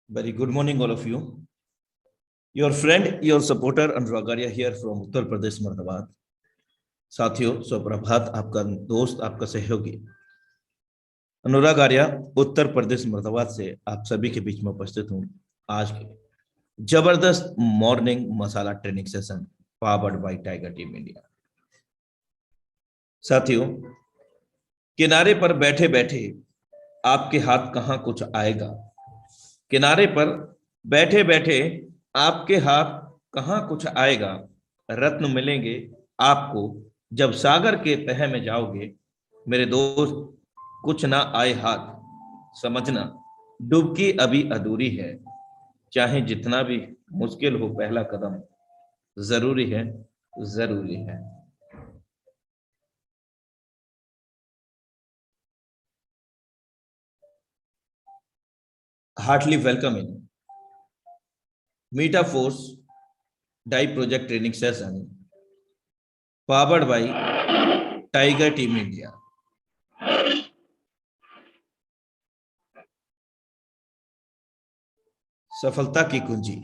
Very good morning, all of you. Your friend, your supporter, Anurag Arya here from Uttar Pradesh, Muradaबाद. साथियों, सुप्रभात. आपका दोस्त, आपका सहयोगी अनुराग आर्या, उत्तर प्रदेश मुरादाबाद से आप सभी के बीच में उपस्थित हूँ. आज के जबरदस्त morning masala training session powered by Tiger team India. साथियों, किनारे पर बैठे बैठे आपके हाथ कहाँ कुछ आएगा. किनारे पर बैठे बैठे आपके हाथ कहाँ कुछ आएगा. रत्न मिलेंगे आपको जब सागर के तह में जाओगे. मेरे दोस्त, कुछ ना आए हाथ, समझना डुबकी अभी अधूरी है. चाहे जितना भी मुश्किल हो, पहला कदम जरूरी है, जरूरी है. Heartily welcome in Metaforce Dye Project Training Session powered by Tiger Team India. सफलता की कुंजी.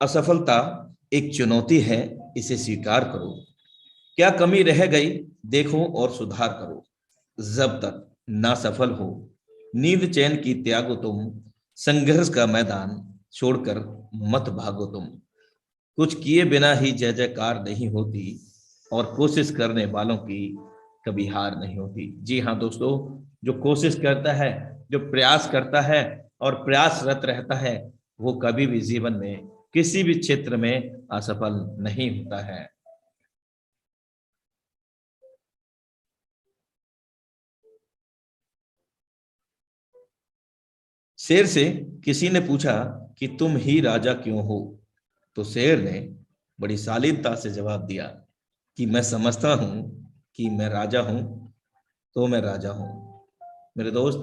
असफलता एक चुनौती है, इसे स्वीकार करो. क्या कमी रह गई देखो और सुधार करो. जब तक ना सफल हो, नींद चैन की त्यागो तुम. संघर्ष का मैदान छोड़कर मत भागो तुम. कुछ किए बिना ही जय जयकार नहीं होती, और कोशिश करने वालों की कभी हार नहीं होती. जी हाँ दोस्तों, जो कोशिश करता है, जो प्रयास करता है और प्रयासरत रहता है, वो कभी भी जीवन में किसी भी क्षेत्र में असफल नहीं होता है. शेर से किसी ने पूछा कि तुम ही राजा क्यों हो. तो शेर ने बड़ी शालीनता से जवाब दिया कि मैं समझता हूं कि मैं राजा हूं, तो मैं राजा हूं. मेरे दोस्त,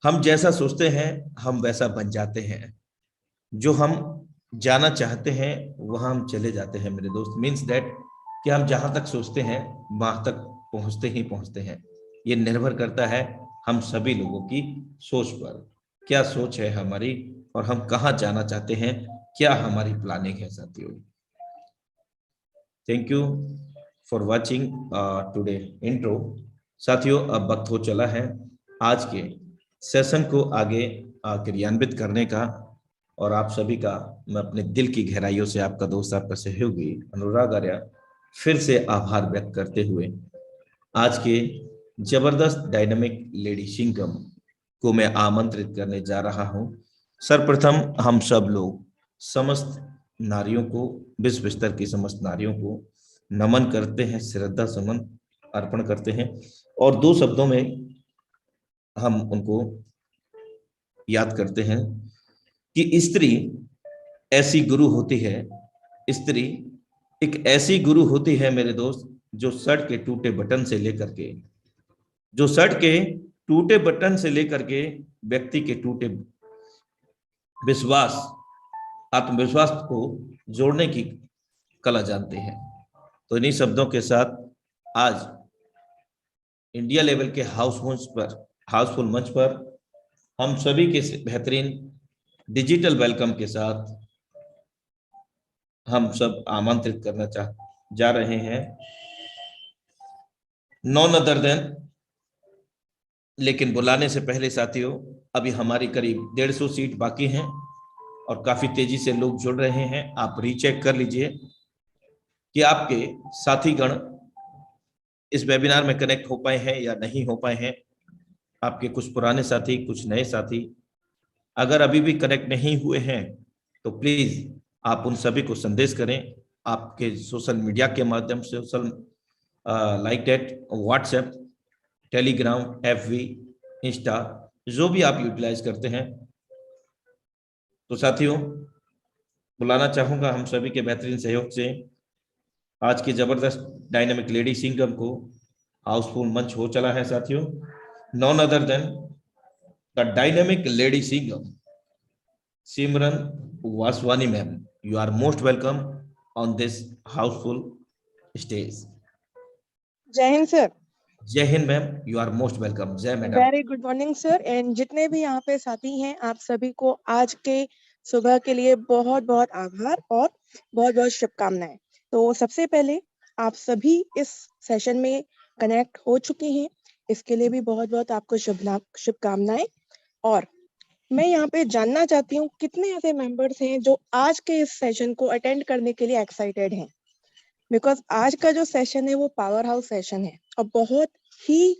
हम जैसा सोचते हैं हम वैसा बन जाते हैं. जो हम जाना चाहते हैं वहां हम चले जाते हैं. मेरे दोस्त, मीन्स दैट कि हम जहां तक सोचते हैं वहां तक पहुंचते ही पहुंचते हैं. ये निर्भर करता है हम सभी लोगों की सोच पर. क्या सोच है हमारी और हम कहाँ जाना चाहते हैं, क्या हमारी प्लानिंग है साथियों. Thank you for watching today intro. साथियों, अब वक्त हो चला है आज के सेशन को आगे क्रियान्वित करने का. और आप सभी का मैं अपने दिल की गहराइयों से, आपका दोस्त, आपका सहयोगी अनुराग आर्या, फिर से आभार व्यक्त करते हुए आज के जबरदस्त डायनामिक लेडी सिंघम को मैं आमंत्रित करने जा रहा हूं. सर्वप्रथम हम सब लोग समस्त नारियों को, विश्व स्तर की समस्त नारियों को नमन करते हैं, श्रद्धा सुमन अर्पण करते हैं, और दो शब्दों में हम उनको याद करते हैं कि स्त्री ऐसी गुरु होती है. स्त्री एक ऐसी गुरु होती है मेरे दोस्त, जो शर्ट के टूटे बटन से लेकर के, जो शर्ट के टूटे बटन से लेकर के व्यक्ति के टूटे विश्वास, आत्मविश्वास को जोड़ने की कला जानते हैं. तो इन्हीं शब्दों के साथ आज इंडिया लेवल के हाउसफुल मंच पर हम सभी के बेहतरीन डिजिटल वेलकम के साथ हम सब आमंत्रित करना जा रहे हैं नॉन अदर देन. लेकिन बुलाने से पहले साथियों, अभी हमारी करीब 150 सीट बाकी हैं और काफी तेजी से लोग जुड़ रहे हैं. आप रीचेक कर लीजिए कि आपके साथीगण इस वेबिनार में कनेक्ट हो पाए हैं या नहीं हो पाए हैं. आपके कुछ पुराने साथी, कुछ नए साथी अगर अभी भी कनेक्ट नहीं हुए हैं तो प्लीज आप उन सभी को संदेश करें. आपके सोशल मीडिया के माध्यम से, social like that WhatsApp, Telegram, FB, Insta, जो भी आप यूटिलाइज करते हैं. तो साथियों, बुलाना चाहूंगा हम सभी के बेहतरीन सहयोग से आज की जबरदस्त डायनामिक लेडी सिंघम को. हाउसफुल मंच हो चला है साथियों. None other than the dynamic lady Singham, Simran Vaswani ma'am. You are most welcome on this houseful stage. Jai Hind sir. Jai Hind ma'am, you are most welcome. Jai madam. Very good morning sir. And जितने भी यहाँ पे साथी हैं, आप सभी को आज के सुबह के लिए बहुत बहुत आभार और बहुत बहुत शुभकामनाएं। तो सबसे पहले आप सभी इस सेशन में कनेक्ट हो चुके हैं, इसके लिए भी बहुत बहुत आपको शुभकामनाएं। और मैं यहाँ पे जानना चाहती हूँ कितने ऐसे मेंबर्स हैं जो आज के इस सेशन को अटेंड करने के लिए एक्साइटेड हैं, बिकॉज आज का जो सेशन है वो पावर हाउस सेशन है और बहुत ही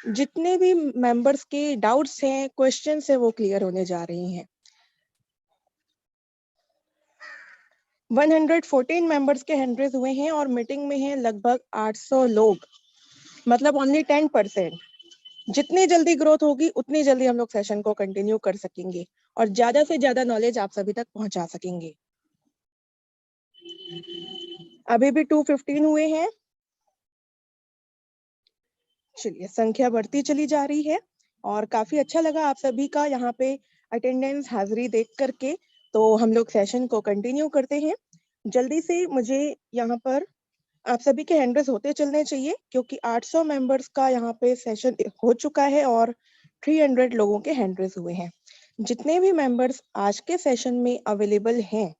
जितने भी मेंबर्स के डाउट्स हैं, क्वेश्चंस है, वो क्लियर होने जा रही हैं। 114 मेंबर्स के हैंड रेज हुए हैं और मीटिंग में हैं लगभग 800 लोग, मतलब ओनली 10%। जितनी जल्दी ग्रोथ होगी उतनी जल्दी हम लोग सेशन को कंटिन्यू कर सकेंगे और ज्यादा से ज्यादा नॉलेज आप सभी तक पहुंचा सकेंगे। अभी भी 215 हुए हैं। चलिए, संख्या बढ़ती चली जा रही है और काफी अच्छा लगा आप सभी का यहाँ पे अटेंडेंस, हाजिरी देख करके। तो हम लोग सेशन को कंटिन्यू करते हैं। जल्दी से मुझे यहाँ पर आप सभी के हैंड रेज होते चलने चाहिए, क्योंकि 800 मेंबर्स का यहाँ पे सेशन हो चुका है और 300 लोगों के हैंड रेज हुए हैं। जितने भी मेंबर्स आज के सेशन में अवेलेबल हैं,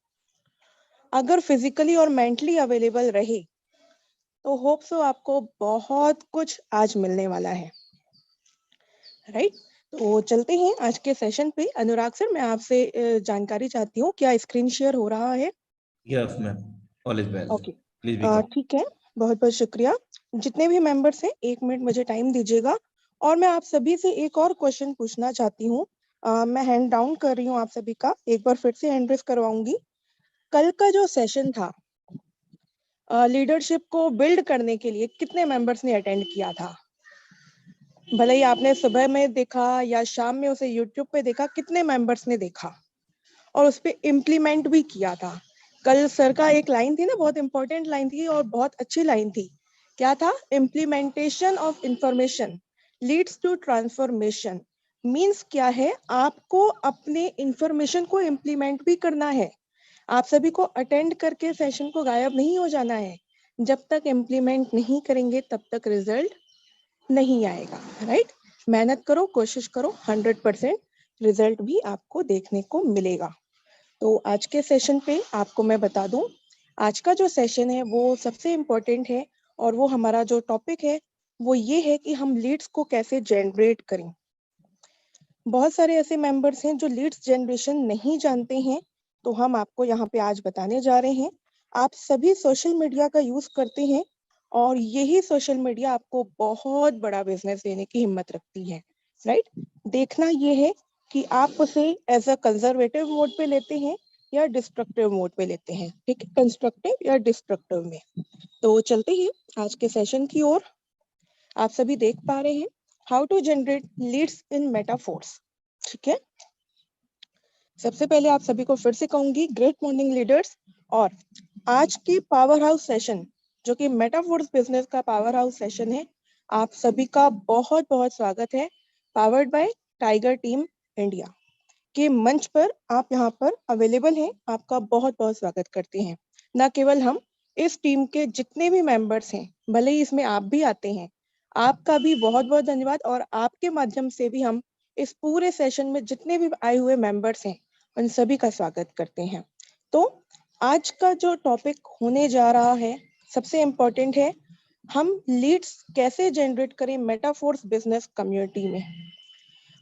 अगर फिजिकली और मेंटली अवेलेबल रहे तो होप सो आपको बहुत कुछ आज मिलने वाला है, राइट। तो चलते हैं आज के सेशन पे। अनुराग सर, मैं आपसे जानकारी चाहती हूँ, क्या स्क्रीन शेयर हो रहा है? Yes ma'am, all is well. Okay, please be. ठीक है, बहुत बहुत शुक्रिया। जितने भी मेंबर्स हैं, 1 मिनट मुझे टाइम दीजिएगा और मैं आप सभी से एक और क्वेश्चन पूछना चाहती हूँ। मैं हैंड डाउन कर रही हूँ आप सभी का, एक बार फिर से हैंड रेस करवाऊंगी। कल का जो सेशन था, लीडरशिप को बिल्ड करने के लिए कितने मेंबर्स ने अटेंड किया था? भले ही आपने सुबह में देखा या शाम में उसे यूट्यूब पे देखा, कितने मेंबर्स ने देखा और उस पर इम्प्लीमेंट भी किया था? कल सर का एक लाइन थी ना, बहुत इंपॉर्टेंट लाइन थी और बहुत अच्छी लाइन थी। क्या था? Implementation of information leads to transformation. Means क्या है, आपको अपने इंफॉर्मेशन को इम्प्लीमेंट भी करना है। आप सभी को अटेंड करके सेशन को गायब नहीं हो जाना है। जब तक इम्प्लीमेंट नहीं करेंगे तब तक रिजल्ट नहीं आएगा, राइट। मेहनत करो, कोशिश करो, 100% रिजल्ट भी आपको देखने को मिलेगा। तो आज के सेशन पे आपको मैं बता दूं, आज का जो सेशन है वो सबसे इम्पोर्टेंट है और वो हमारा जो टॉपिक है वो ये है कि हम लीड्स को कैसे जनरेट करें। बहुत सारे ऐसे मेंबर्स हैं जो लीड्स जनरेशन नहीं जानते हैं, तो हम आपको यहाँ पे आज बताने जा रहे हैं। आप सभी सोशल मीडिया का यूज करते हैं और यही सोशल मीडिया आपको बहुत बड़ा बिजनेस देने की हिम्मत रखती है, राइट। देखना ये है कि आप उसे एज अ कंजर्वेटिव मोड पे लेते हैं या डिस्ट्रक्टिव मोड पे लेते हैं, ठीक है, कंस्ट्रक्टिव या डिस्ट्रक्टिव में। तो चलते हैं आज के सेशन की ओर। आप सभी देख पा रहे हैं how to generate leads in Metaforce, ठीक है। सबसे पहले आप सभी को फिर से कहूंगी, ग्रेट मॉर्निंग लीडर्स। और आज की पावर हाउस सेशन, जो कि मेटाफोर्स बिजनेस का पावर हाउस सेशन है, आप सभी का बहुत बहुत स्वागत है। Powered by Tiger team India के मंच पर आप यहाँ पर अवेलेबल हैं, आपका बहुत बहुत स्वागत करते हैं। न केवल हम, इस टीम के जितने भी मेंबर्स हैं, भले ही इसमें आप भी आते हैं, आपका भी बहुत बहुत धन्यवाद। और आपके माध्यम से भी हम इस पूरे सेशन में जितने भी आए हुए मेंबर्स हैं उन सभी का स्वागत करते हैं। तो आज का जो टॉपिक होने जा रहा है सबसे इम्पोर्टेंट है, हम लीड्स कैसे जनरेट करें मेटाफोर्स बिजनेस कम्युनिटी में।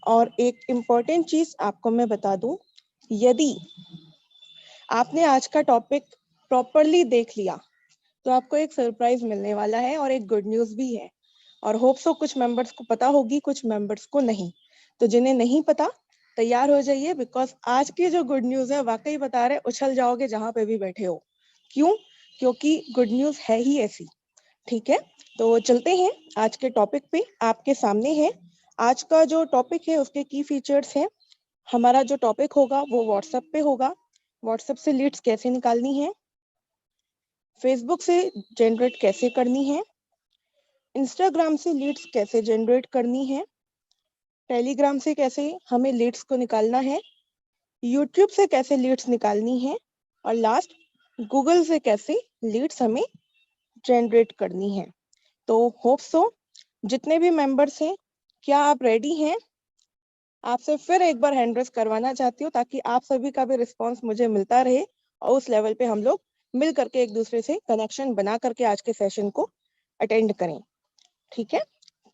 और एक इम्पॉर्टेंट चीज आपको मैं बता दूं, यदि आपने आज का टॉपिक प्रॉपरली देख लिया तो आपको एक सरप्राइज मिलने वाला है और एक गुड न्यूज भी है। और होप सो कुछ मेंबर्स को पता होगी, कुछ मेंबर्स को नहीं। तो जिन्हें नहीं पता, तैयार हो जाइए, बिकॉज आज की जो गुड न्यूज है, वाकई बता रहे, उछल जाओगे जहां पे भी बैठे हो। क्यों? क्योंकि गुड न्यूज है ही ऐसी, ठीक है। तो चलते हैं आज के टॉपिक पे। आपके सामने है आज का जो टॉपिक है, उसके की फीचर्स हैं। हमारा जो टॉपिक होगा वो व्हाट्सएप पे होगा। व्हाट्सएप से लीड्स कैसे निकालनी है, फेसबुक से जनरेट कैसे करनी है, इंस्टाग्राम से लीड्स कैसे जनरेट करनी है, टेलीग्राम से कैसे हमें लीड्स को निकालना है, यूट्यूब से कैसे लीड्स निकालनी है, और लास्ट गूगल से कैसे लीड्स हमें जनरेट करनी है। तो होप सो जितने भी मेंबर्स हैं, क्या आप रेडी हैं? आपसे फिर एक बार हैंड रेस करवाना चाहती हूँ ताकि आप सभी का भी रिस्पांस मुझे मिलता रहे और उस लेवल पे हम लोग मिल करके एक दूसरे से कनेक्शन बना करके आज के सेशन को अटेंड करें। ठीक है,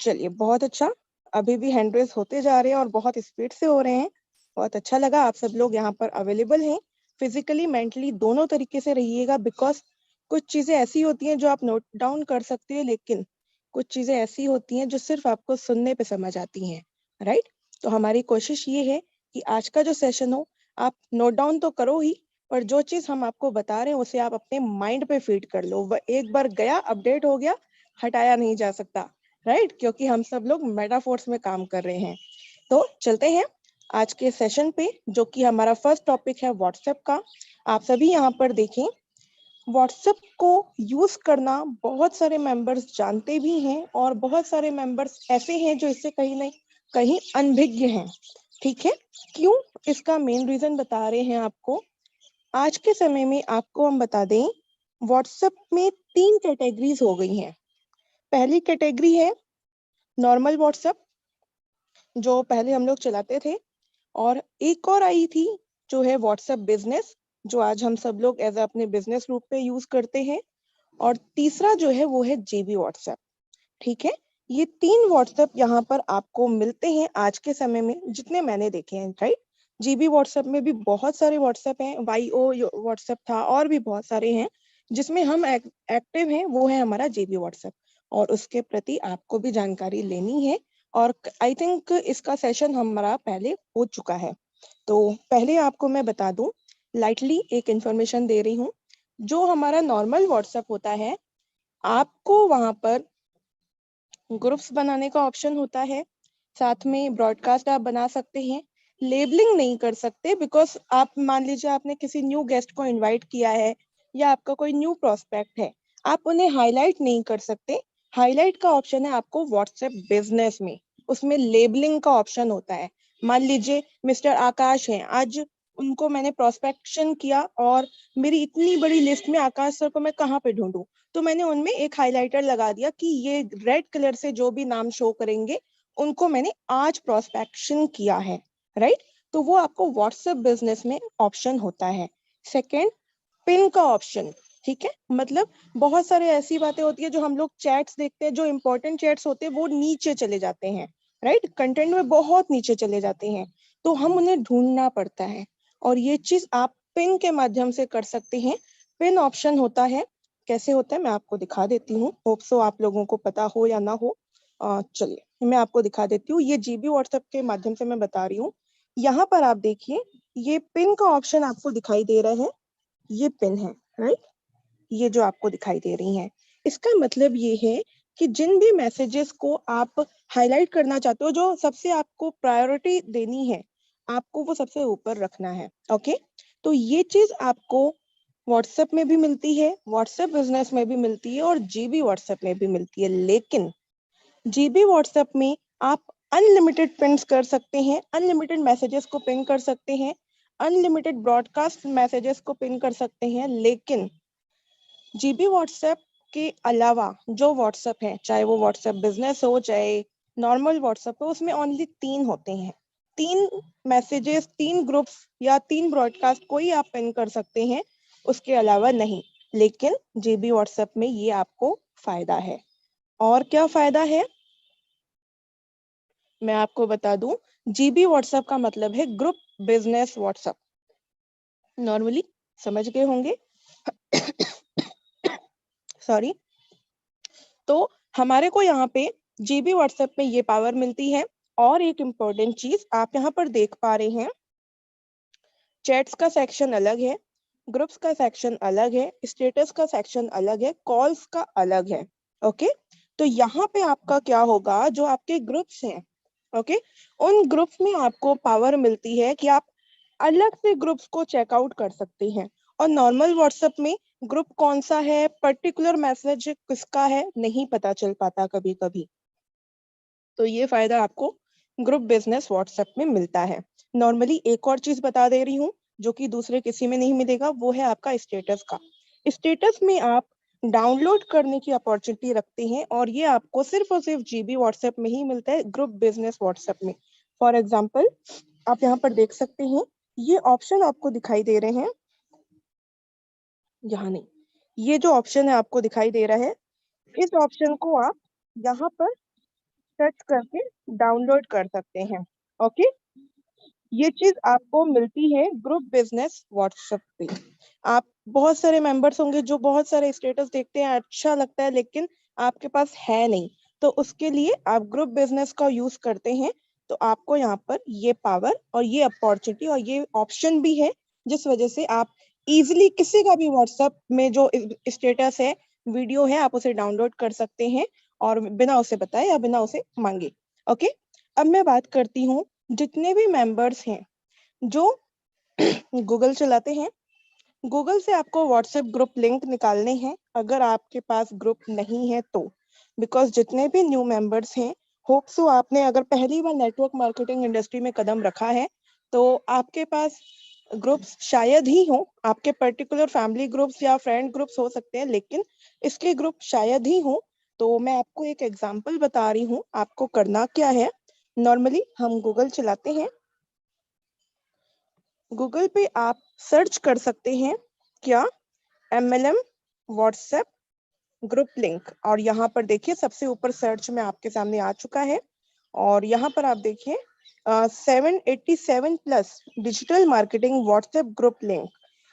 चलिए बहुत अच्छा। अभी भी हैंड रेस होते जा रहे हैं और बहुत स्पीड से हो रहे हैं। बहुत अच्छा लगा, आप सब लोग यहाँ पर अवेलेबल हैं। फिजिकली मेंटली दोनों तरीके से रहिएगा, बिकॉज कुछ चीजें ऐसी होती हैं जो आप नोट डाउन कर सकते हैं, लेकिन कुछ चीजें ऐसी होती हैं जो सिर्फ आपको सुनने पे समझ आती हैं, राइट? तो हमारी कोशिश ये है कि आज का जो सेशन हो, आप नोट डाउन तो करो ही, पर जो चीज हम आपको बता रहे हैं उसे आप अपने माइंड पे फीड कर लो। वह एक बार गया, अपडेट हो गया, हटाया नहीं जा सकता, राइट? क्योंकि हम सब लोग मेटाफोर्स में काम कर रहे हैं। तो चलते हैं आज के सेशन पे, जो कि हमारा फर्स्ट टॉपिक है व्हाट्सएप का। आप सभी यहाँ पर देखें, व्हाट्सएप को यूज करना बहुत सारे मेंबर्स जानते भी हैं और बहुत सारे मेंबर्स ऐसे हैं जो इससे कहीं नहीं कहीं अनभिज्ञ हैं। ठीक है, क्यों? इसका मेन रीजन बता रहे हैं आपको। आज के समय में आपको हम बता दें, व्हाट्सएप में 3 कैटेगरीज हो गई हैं। पहली कैटेगरी है नॉर्मल व्हाट्सएप, जो पहले हम लोग चलाते थे, और एक और आई थी जो है व्हाट्सएप बिजनेस, जो आज हम सब लोग एज अपने बिजनेस रूप पे यूज करते हैं। और तीसरा जो है वो है जेबी व्हाट्सएप। ठीक है, ये 3 व्हाट्सएप यहाँ पर आपको मिलते हैं आज के समय में, जितने मैंने देखे हैं, राइट? जीबी व्हाट्सएप में भी बहुत सारे व्हाट्सएप हैं, वाईओ व्हाट्सएप था, और भी बहुत सारे हैं। जिसमें हम एक्टिव हैं वो है हमारा जेबी व्हाट्सएप, और उसके प्रति आपको भी जानकारी लेनी है। और आई थिंक इसका सेशन हमारा पहले हो चुका है। तो पहले आपको मैं बता दूं, लाइटली एक इंफॉर्मेशन दे रही हूँ। जो हमारा नॉर्मल व्हाट्सएप होता है, आपको वहां पर ग्रुप्स बनाने का ऑप्शन होता है, साथ में ब्रॉडकास्ट आप बना सकते हैं। लेबलिंग नहीं कर सकते, बिकॉज आप मान लीजिए आपने किसी न्यू गेस्ट को इनवाइट किया है या आपका कोई न्यू प्रोस्पेक्ट है, आप उन्हें हाईलाइट नहीं कर सकते। हाईलाइट का ऑप्शन है आपको व्हाट्सएप बिजनेस में, उसमें लेबलिंग का ऑप्शन होता है। मान लीजिए मिस्टर आकाश हैं, आज उनको मैंने प्रोस्पेक्शन किया और मेरी इतनी बड़ी लिस्ट में आकाश सर को मैं कहाँ पे ढूंढूं, तो मैंने उनमें एक हाइलाइटर लगा दिया कि ये रेड कलर से जो भी नाम शो करेंगे उनको मैंने आज प्रोस्पेक्शन किया है, राइट? तो वो आपको व्हाट्सएप बिजनेस में ऑप्शन होता है। सेकंड, पिन का ऑप्शन। ठीक है, मतलब बहुत सारे ऐसी बातें होती है जो हम लोग चैट्स देखते हैं, जो इंपॉर्टेंट चैट्स होते हैं वो नीचे चले जाते हैं, राइट? कंटेंट में बहुत नीचे चले जाते हैं, तो हम उन्हें ढूंढना पड़ता है, और ये चीज आप पिन के माध्यम से कर सकते हैं। पिन ऑप्शन होता है, कैसे होता है मैं आपको दिखा देती हूँ, होप सो आप लोगों को पता हो या ना हो। चलिए मैं आपको दिखा देती हूँ, ये जीबी व्हाट्सएप के माध्यम से मैं बता रही हूँ। यहाँ पर आप देखिए, ये पिन का ऑप्शन आपको दिखाई दे रहा है, ये पिन है, राइट? ये जो आपको दिखाई दे रही हैं, इसका मतलब ये है कि जिन भी मैसेजेस को आप हाईलाइट करना चाहते हो, जो सबसे आपको प्रायोरिटी देनी है, आपको वो सबसे ऊपर रखना है। ओके, तो ये चीज आपको व्हाट्सएप में भी मिलती है, व्हाट्सएप बिजनेस में भी मिलती है, और जीबी व्हाट्सएप में भी मिलती है। लेकिन जीबी व्हाट्सएप में आप अनलिमिटेड पिन्स कर सकते हैं, अनलिमिटेड मैसेजेस को पिन कर सकते हैं, अनलिमिटेड ब्रॉडकास्ट मैसेजेस को पिन कर सकते हैं। लेकिन जीबी व्हाट्सएप के अलावा जो व्हाट्सएप है, चाहे वो व्हाट्सएप बिजनेस हो चाहे नॉर्मल व्हाट्सएप हो, उसमें ओनली 3 होते हैं। 3 मैसेजेस, 3 ग्रुप्स या 3 ब्रॉडकास्ट कोई आप पिन कर सकते हैं, उसके अलावा नहीं। लेकिन जीबी व्हाट्सएप में ये आपको फायदा है। और क्या फायदा है मैं आपको बता दूं, जीबी व्हाट्सएप का मतलब है ग्रुप बिजनेस व्हाट्सएप। नॉर्मली समझ गए होंगे, सॉरी। तो हमारे को यहाँ पे जीबी व्हाट्सएप में ये पावर मिलती है। और एक इम्पोर्टेंट चीज आप यहाँ पर देख पा रहे हैं, चैट्स का सेक्शन अलग है, ग्रुप्स का सेक्शन अलग है, स्टेटस का सेक्शन अलग है, कॉल्स का अलग है। ओके, तो यहाँ पे आपका क्या होगा, जो आपके ग्रुप्स हैं, ओके, उन ग्रुप्स में आपको पावर मिलती है कि आप अलग से ग्रुप्स को चेकआउट कर सकते हैं। और नॉर्मल व्हाट्सएप में ग्रुप कौन सा है, पर्टिकुलर मैसेज किसका है, नहीं पता चल पाता कभी कभी। तो ये फायदा आपको ग्रुप बिजनेस व्हाट्सएप में मिलता है। नॉर्मली एक और चीज बता दे रही हूँ जो कि दूसरे किसी में नहीं मिलेगा, वो है आपका स्टेटस का। स्टेटस में आप डाउनलोड करने की अपॉर्चुनिटी रखते हैं और ये आपको सिर्फ और सिर्फ जीबी व्हाट्सएप में ही मिलता है, ग्रुप बिजनेस व्हाट्सएप में। फॉर एग्जाम्पल आप यहाँ पर देख सकते हैं, ये ऑप्शन आपको दिखाई दे रहे हैं, यहाँ नहीं, ये जो ऑप्शन है आपको दिखाई दे रहा है, इस ऑप्शन को आप यहाँ पर सर्च करके डाउनलोड कर सकते हैं। ओके, ये चीज आपको मिलती है ग्रुप बिजनेस व्हाट्सएप पे। आप बहुत सारे मेंबर्स होंगे जो बहुत सारे स्टेटस देखते हैं, अच्छा लगता है, लेकिन आपके पास है नहीं, तो उसके लिए आप ग्रुप बिजनेस का यूज करते हैं। तो आपको यहाँ पर ये पावर और ये अपॉर्चुनिटी और ये ऑप्शन भी है, जिस वजह से आप इजिली किसी का भी व्हाट्सएप में जो स्टेटस है, वीडियो है, आप उसे डाउनलोड कर सकते हैं और बिना उसे बताए या बिना उसे मांगे। ओके, अब मैं बात करती हूँ, जितने भी मेंबर्स हैं जो गूगल चलाते हैं, गूगल से आपको व्हाट्सएप ग्रुप लिंक निकालने हैं अगर आपके पास ग्रुप नहीं है तो। बिकॉज जितने भी न्यू मेंबर्स हैं, होप सो आपने अगर पहली बार नेटवर्क मार्केटिंग इंडस्ट्री में कदम रखा है तो आपके पास ग्रुप्स शायद ही हो, आपके पर्टिकुलर फैमिली ग्रुप्स या फ्रेंड ग्रुप्स हो सकते हैं, लेकिन इसके ग्रुप शायद ही हो। तो मैं आपको एक एग्जांपल बता रही हूँ, आपको करना क्या है। नॉर्मली हम गूगल चलाते हैं, गूगल पे आप सर्च कर सकते हैं क्या, MLM व्हाट्सएप ग्रुप लिंक, और यहाँ पर देखिए सबसे ऊपर सर्च में आपके सामने आ चुका है। और यहाँ पर आप देखिए 787 plus digital marketing WhatsApp group link,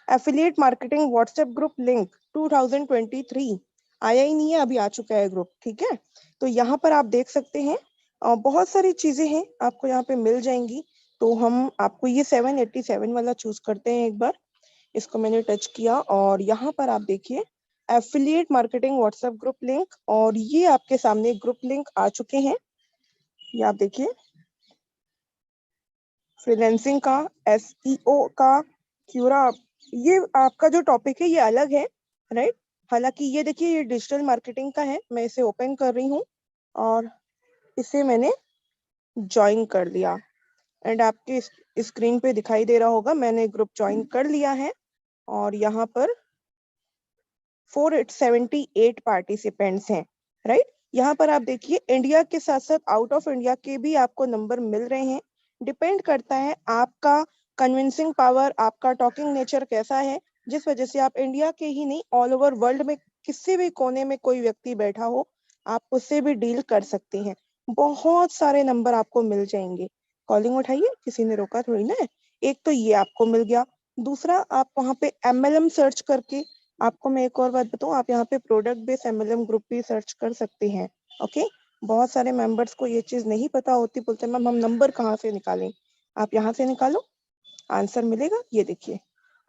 affiliate marketing WhatsApp group link 2023 आया ही नहीं है, अभी आ चुका है ग्रुप। ठीक है, तो यहाँ पर आप देख सकते हैं बहुत सारी चीजें हैं आपको यहाँ पे मिल जाएंगी। तो हम आपको ये 787 वाला चूज करते हैं एक बार, इसको मैंने टच किया और यहाँ पर आप देखिए affiliate marketing WhatsApp group link, और ये आपके सामने ग्रुप लिंक आ चुके हैं। ये आप देखिए, फ्रीलांसिंग का, SEO का, क्यूरा, ये आपका जो टॉपिक है ये अलग है, राइट। हालांकि ये देखिए ये डिजिटल मार्केटिंग का है, मैं इसे ओपन कर रही हूँ और इसे मैंने ज्वाइन कर लिया एंड आपके स्क्रीन पे दिखाई दे रहा होगा मैंने ग्रुप ज्वाइन कर लिया है। और यहाँ पर 478 पार्टिसिपेंट्स हैं, राइट। यहाँ पर आप देखिए इंडिया के साथ साथ आउट ऑफ इंडिया के भी आपको नंबर मिल रहे हैं। डिपेंड करता है आपका कन्विंसिंग पावर, आपका टॉकिंग नेचर कैसा है, जिस वजह से आप इंडिया के ही नहीं ऑल ओवर वर्ल्ड में किसी भी कोने में कोई व्यक्ति बैठा हो, आप उससे भी डील कर सकते हैं। बहुत सारे नंबर आपको मिल जाएंगे। कॉलिंग उठाइए, किसी ने रोका थोड़ी ना है। एक तो ये आपको मिल गया, दूसरा आप वहाँ पे MLM सर्च करके, आपको मैं एक और बात बताऊं, आप यहाँ पे प्रोडक्ट बेस्ड MLM ग्रुप भी सर्च कर सकते हैं। ओके, बहुत सारे मेंबर्स को ये चीज नहीं पता होती, बोलते हैं मैम हम नंबर कहाँ से निकालें। आप यहाँ से निकालो, आंसर मिलेगा। ये देखिए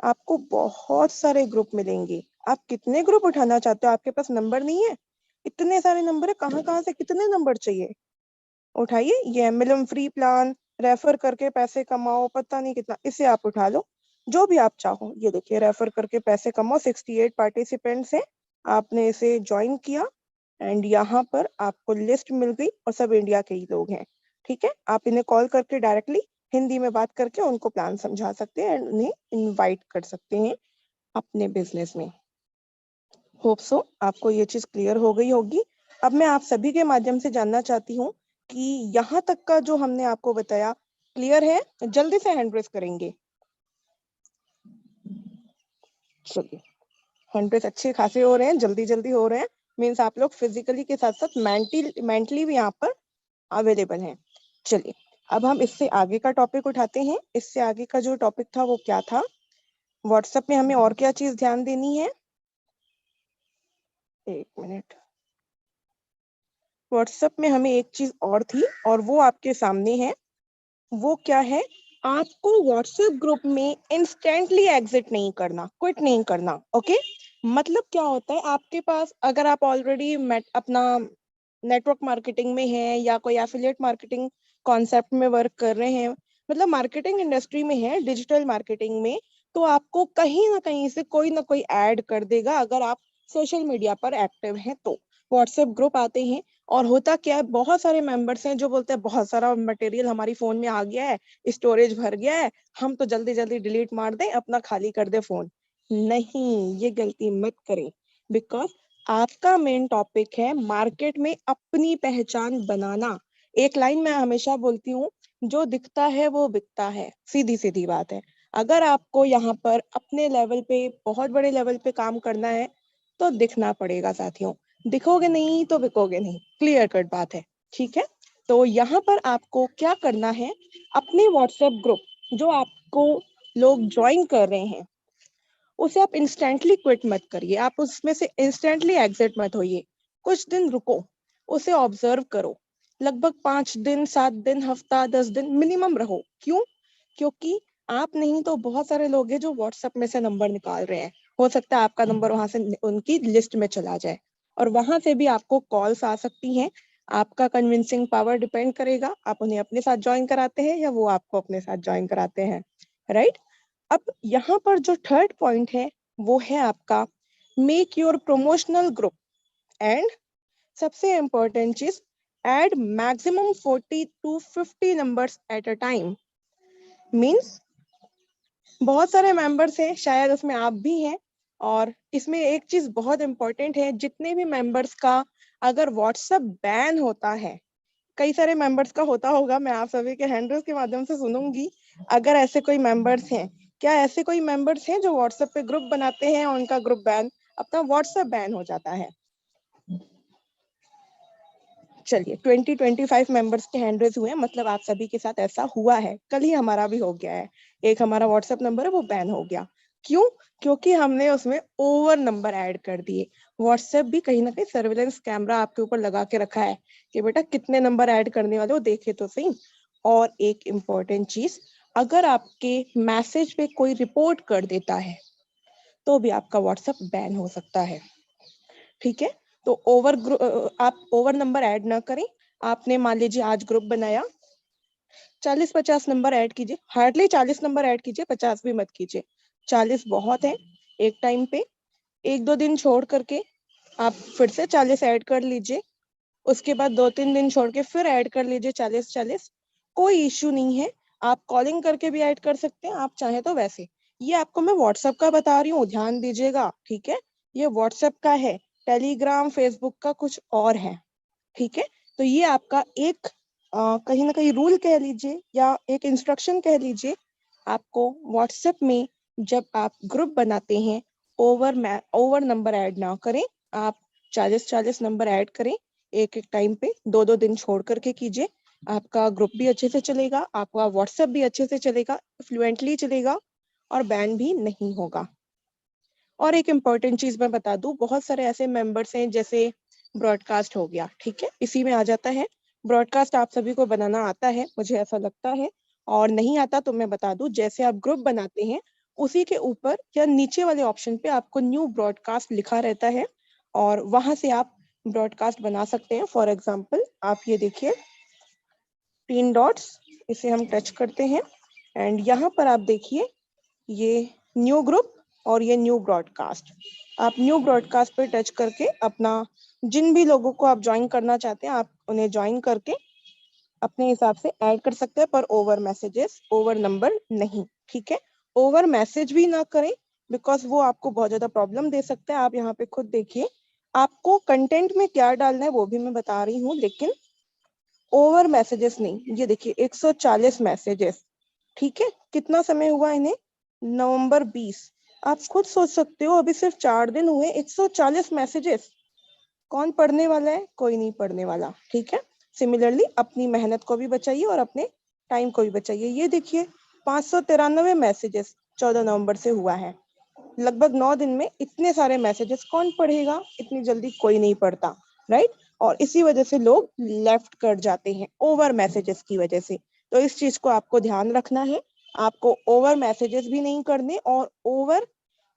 आपको बहुत सारे ग्रुप मिलेंगे। आप कितने ग्रुप उठाना चाहते हो, आपके पास नंबर नहीं है, इतने सारे नंबर है, कहाँ कहाँ से कितने नंबर चाहिए, उठाइए। ये MLM फ्री प्लान, रेफर करके पैसे कमाओ, पता नहीं कितना, इसे आप उठा लो, जो भी आप चाहो। ये देखिए रेफर करके पैसे कमाओ, 68 पार्टिसिपेंट्स हैं, आपने इसे ज्वाइन किया एंड यहाँ पर आपको लिस्ट मिल गई और सब इंडिया के ही लोग हैं। ठीक है, आप इन्हें कॉल करके डायरेक्टली हिंदी में बात करके उनको प्लान समझा सकते हैं एंड उन्हें इनवाइट कर सकते हैं अपने बिजनेस में। होप सो आपको ये चीज क्लियर हो गई होगी। अब मैं आप सभी के माध्यम से जानना चाहती हूँ कि यहाँ तक का जो हमने आपको बताया क्लियर है, जल्दी से हैंड रेस करेंगे। चलिए, हैंड रेस अच्छे खासे हो रहे हैं, जल्दी जल्दी हो रहे हैं, मीन्स आप लोग फिजिकली के साथ साथ मेंटली भी यहाँ पर अवेलेबल हैं। चलिए, अब हम इससे आगे का टॉपिक उठाते हैं। इससे आगे का जो टॉपिक था वो क्या था, व्हाट्सएप में हमें और क्या चीज ध्यान देनी है। एक मिनट, व्हाट्सएप में हमें एक चीज और थी और वो आपके सामने है। वो क्या है, आपको व्हाट्सएप ग्रुप में इंस्टेंटली एग्जिट नहीं करना, क्विट नहीं करना। ओके, मतलब क्या होता है, आपके पास अगर आप ऑलरेडी अपना नेटवर्क मार्केटिंग में है या कोई एफिलिएट मार्केटिंग कॉन्सेप्ट में वर्क कर रहे हैं, मतलब मार्केटिंग इंडस्ट्री में है, डिजिटल मार्केटिंग में, तो आपको कहीं ना कहीं से कोई ना कोई ऐड कर देगा अगर आप सोशल मीडिया पर एक्टिव हैं तो। व्हाट्सएप ग्रुप आते हैं और होता क्या है, बहुत सारे मेंबर्स हैं जो बोलते हैं बहुत सारा मटेरियल हमारी फोन में आ गया है, स्टोरेज भर गया है, हम तो जल्दी जल्दी डिलीट मार दें, अपना खाली कर दे फोन। नहीं, ये गलती मत करें, बिकॉज आपका मेन टॉपिक है मार्केट में अपनी पहचान बनाना। एक लाइन मैं हमेशा बोलती हूँ, जो दिखता है वो बिकता है, सीधी सीधी बात है। अगर आपको यहाँ पर अपने लेवल पे, बहुत बड़े लेवल पे काम करना है तो दिखना पड़ेगा साथियों। दिखोगे नहीं तो बिकोगे नहीं, क्लियर कट बात है। ठीक है, तो यहाँ पर आपको क्या करना है, अपने व्हाट्सएप ग्रुप जो आपको लोग ज्वाइन कर रहे हैं उसे आप इंस्टेंटली क्विट मत करिए, आप उसमें से इंस्टेंटली एग्जिट मत होइए। कुछ दिन रुको, उसे ऑब्जर्व करो, लगभग 5 दिन, 7 दिन, हफ्ता, 10 दिन मिनिमम रहो। क्यों? क्योंकि आप नहीं तो बहुत सारे लोग हैं जो व्हाट्सएप में से नंबर निकाल रहे हैं। हो सकता है आपका नंबर वहां से उनकी लिस्ट में चला जाए और वहां से भी आपको कॉल्स आ सकती हैं। आपका कन्विंसिंग पावर डिपेंड करेगा, आप उन्हें अपने साथ ज्वाइन कराते हैं या वो आपको अपने साथ ज्वाइन कराते हैं, राइट। अब यहाँ पर जो थर्ड पॉइंट है वो है आपका make your promotional group and सबसे इंपॉर्टेंट चीज, add maximum 40 to 50 numbers at a time. Means बहुत सारे मेंबर्स हैं, शायद उसमें आप भी हैं। और इसमें एक चीज बहुत इंपॉर्टेंट है, जितने भी मेंबर्स का अगर व्हाट्सएप बैन होता है, कई सारे मेंबर्स का होता होगा, मैं आप सभी के हैंडल्स के माध्यम से सुनूंगी। अगर ऐसे कोई मेंबर्स हैं, क्या ऐसे कोई मेंबर्स हैं जो व्हाट्सएप पे ग्रुप बनाते हैं और उनका ग्रुप बैन, अपना व्हाट्सएप बैन हो जाता है? चलिए, 20-25 मेंबर्स के हैंड रेज हुए हैं, मतलब आप सभी के साथ ऐसा हुआ है। कल ही हमारा भी हो गया है, एक हमारा व्हाट्सएप नंबर है वो बैन हो गया। क्यों? क्योंकि हमने उसमें ओवर नंबर ऐड कर दिए। व्हाट्सएप भी कहीं ना कहीं सर्विलेंस कैमरा आपके ऊपर लगा के रखा है कि बेटा कितने नंबर ऐड करने वाले हो, देखे तो सही। और एक इम्पोर्टेंट चीज, अगर आपके मैसेज पे कोई रिपोर्ट कर देता है तो भी आपका व्हाट्सएप बैन हो सकता है। ठीक है, तो आप ओवर नंबर ऐड ना करें। आपने मान लीजिए आज ग्रुप बनाया, 40-50 नंबर ऐड कीजिए, हार्डली 40 नंबर ऐड कीजिए, 50 भी मत कीजिए। 40 बहुत है एक टाइम पे। 1-2 दिन छोड़ करके आप फिर से 40 ऐड कर लीजिए, उसके बाद 2-3 दिन छोड़ के फिर ऐड कर लीजिए 40-40। कोई इश्यू नहीं है, आप कॉलिंग करके भी ऐड कर सकते हैं, आप चाहे तो वैसे। ये आपको मैं व्हाट्सएप का बता रही हूँ, ध्यान दीजिएगा, ठीक है। ये व्हाट्सएप का है, टेलीग्राम फेसबुक का कुछ और है, ठीक है। तो ये आपका एक कहीं ना कहीं रूल कह लीजिए या एक इंस्ट्रक्शन कह लीजिए। आपको व्हाट्सएप में जब आप ग्रुप बनाते हैं, ओवर नंबर ऐड ना करें। आप 40-40 नंबर ऐड करें, एक एक टाइम पे 2-2 दिन छोड़ करके कीजिए। आपका ग्रुप भी अच्छे से चलेगा, आपका व्हाट्सएप भी अच्छे से चलेगा, फ्लुएंटली चलेगा और बैन भी नहीं होगा। और एक इम्पॉर्टेंट चीज मैं बता दूं, बहुत सारे ऐसे मेंबर्स हैं, जैसे ब्रॉडकास्ट हो गया, ठीक है, इसी में आ जाता है। ब्रॉडकास्ट आप सभी को बनाना आता है, मुझे ऐसा लगता है। और नहीं आता तो मैं बता दूं, जैसे आप ग्रुप बनाते हैं उसी के ऊपर या नीचे वाले ऑप्शन पे आपको न्यू ब्रॉडकास्ट लिखा रहता है और वहां से आप ब्रॉडकास्ट बना सकते हैं। फॉर एग्जाम्पल आप ये देखिए 3 डॉट्स, इसे हम टच करते हैं एंड यहाँ पर आप देखिए ये न्यू ग्रुप और ये न्यू ब्रॉडकास्ट। आप न्यू ब्रॉडकास्ट पे टच करके अपना जिन भी लोगों को आप ज्वाइन करना चाहते हैं आप उन्हें ज्वाइन करके अपने हिसाब से ऐड कर सकते हैं, पर ओवर मैसेजेस, ओवर नंबर नहीं, ठीक है। ओवर मैसेज भी ना करें, बिकॉज वो आपको बहुत ज्यादा प्रॉब्लम दे सकता है। आप यहाँ पे खुद देखिए, आपको कंटेंट में क्या डालना है वो भी मैं बता रही हूँ, लेकिन ओवर मैसेजेस नहीं। ये देखिए 140 मैसेजेस, ठीक है। कितना समय हुआ इन्हें? नवंबर 20। आप खुद सोच सकते हो, अभी सिर्फ 4 दिन हुए, 140 मैसेजेस। कौन पढ़ने वाला है? कोई नहीं पढ़ने वाला, ठीक है। सिमिलरली अपनी मेहनत को भी बचाइए और अपने टाइम को भी बचाइए। ये देखिए 593 मैसेजेस 14 नवंबर से हुआ है। लगभग 9 दिन में इतने सारे मैसेजेस कौन पढ़ेगा? इतनी जल्दी कोई नहीं पढ़ता, राइट। और इसी वजह से लोग लेफ्ट कर जाते हैं, ओवर मैसेजेस की वजह से। तो इस चीज को आपको ध्यान रखना है, आपको ओवर मैसेजेस भी नहीं करने और ओवर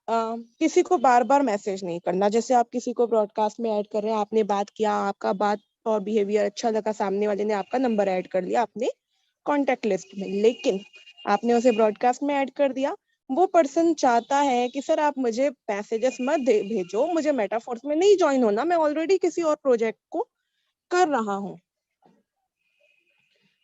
किसी को बार बार मैसेज नहीं करना। जैसे आप किसी को ब्रॉडकास्ट में ऐड कर रहे हैं, आपने बात किया, आपका बात और बिहेवियर अच्छा लगा, सामने वाले ने आपका नंबर ऐड कर लिया आपने कॉन्टेक्ट लिस्ट में, लेकिन आपने उसे ब्रॉडकास्ट में ऐड कर दिया। वो पर्सन चाहता है कि सर आप मुझे मैसेजेस मत भेजो, मुझे मेटाफोर्स में नहीं ज्वाइन होना, मैं ऑलरेडी किसी और प्रोजेक्ट को कर रहा हूँ।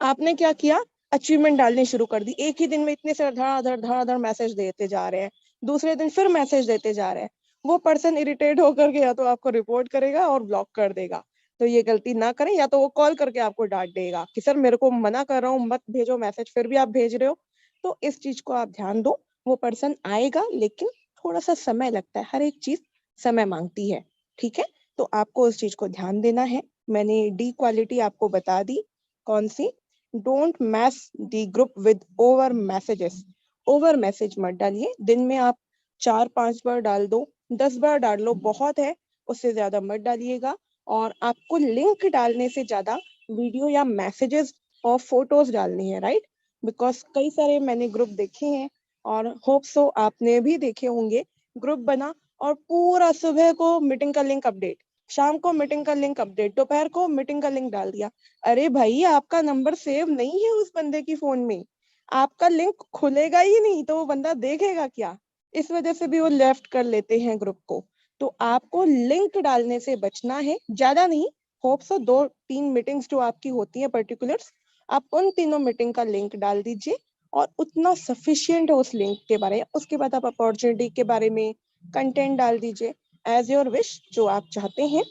आपने क्या किया? अचीवमेंट डालनी शुरू कर दी, एक ही दिन में इतने से धड़ाधड़ धड़ाधड़ मैसेज देते जा रहे हैं, दूसरे दिन फिर मैसेज देते जा रहे हैं। वो पर्सन इरिटेट होकर के या तो आपको रिपोर्ट करेगा और ब्लॉक कर देगा। तो ये गलती ना करें, या तो वो कॉल करके आपको डांट देगा कि सर मेरे को मना कर रहा हूँ मत भेजो मैसेज, फिर भी आप भेज रहे हो। तो इस चीज को आप ध्यान दो। वो पर्सन आएगा लेकिन थोड़ा सा समय लगता है, हर एक चीज समय मांगती है, ठीक है। तो आपको उस चीज को ध्यान देना है। मैंने डी क्वालिटी आपको बता दी, कौन सी? Don't mess the group with over messages. Over message मत डालिए। दिन में आप 4-5 बार डाल दो, 10 बार डाल लो, बहुत है, उससे ज्यादा मत डालिएगा। और आपको लिंक डालने से ज्यादा वीडियो या मैसेजेस और फोटोज डालनी है, राइट? बिकॉज कई सारे मैंने ग्रुप देखे हैं और होप सो आपने भी देखे होंगे। ग्रुप बना और पूरा सुबह को मीटिंग का लिंक अपडेट, शाम को मीटिंग का लिंक अपडेट, दोपहर को मीटिंग का लिंक डाल दिया। अरे भाई आपका नंबर सेव नहीं है उस बंदे की फोन में, आपका लिंक खुलेगा ही नहीं तो वो बंदा देखेगा क्या? इस वजह से भी वो लेफ्ट कर लेते हैं ग्रुप को। तो आपको लिंक डालने से बचना है, ज्यादा नहीं। होप सो 2-3 मीटिंग्स जो आपकी होती है पर्टिकुलर्स, आप उन तीनों मीटिंग का लिंक डाल दीजिए और उतना सफिशिएंट है उस लिंक के बारे में। उसके बाद आप अपॉर्चुनिटी के बारे में कंटेंट डाल दीजिए, एज योर विश, जो आप चाहते हैं।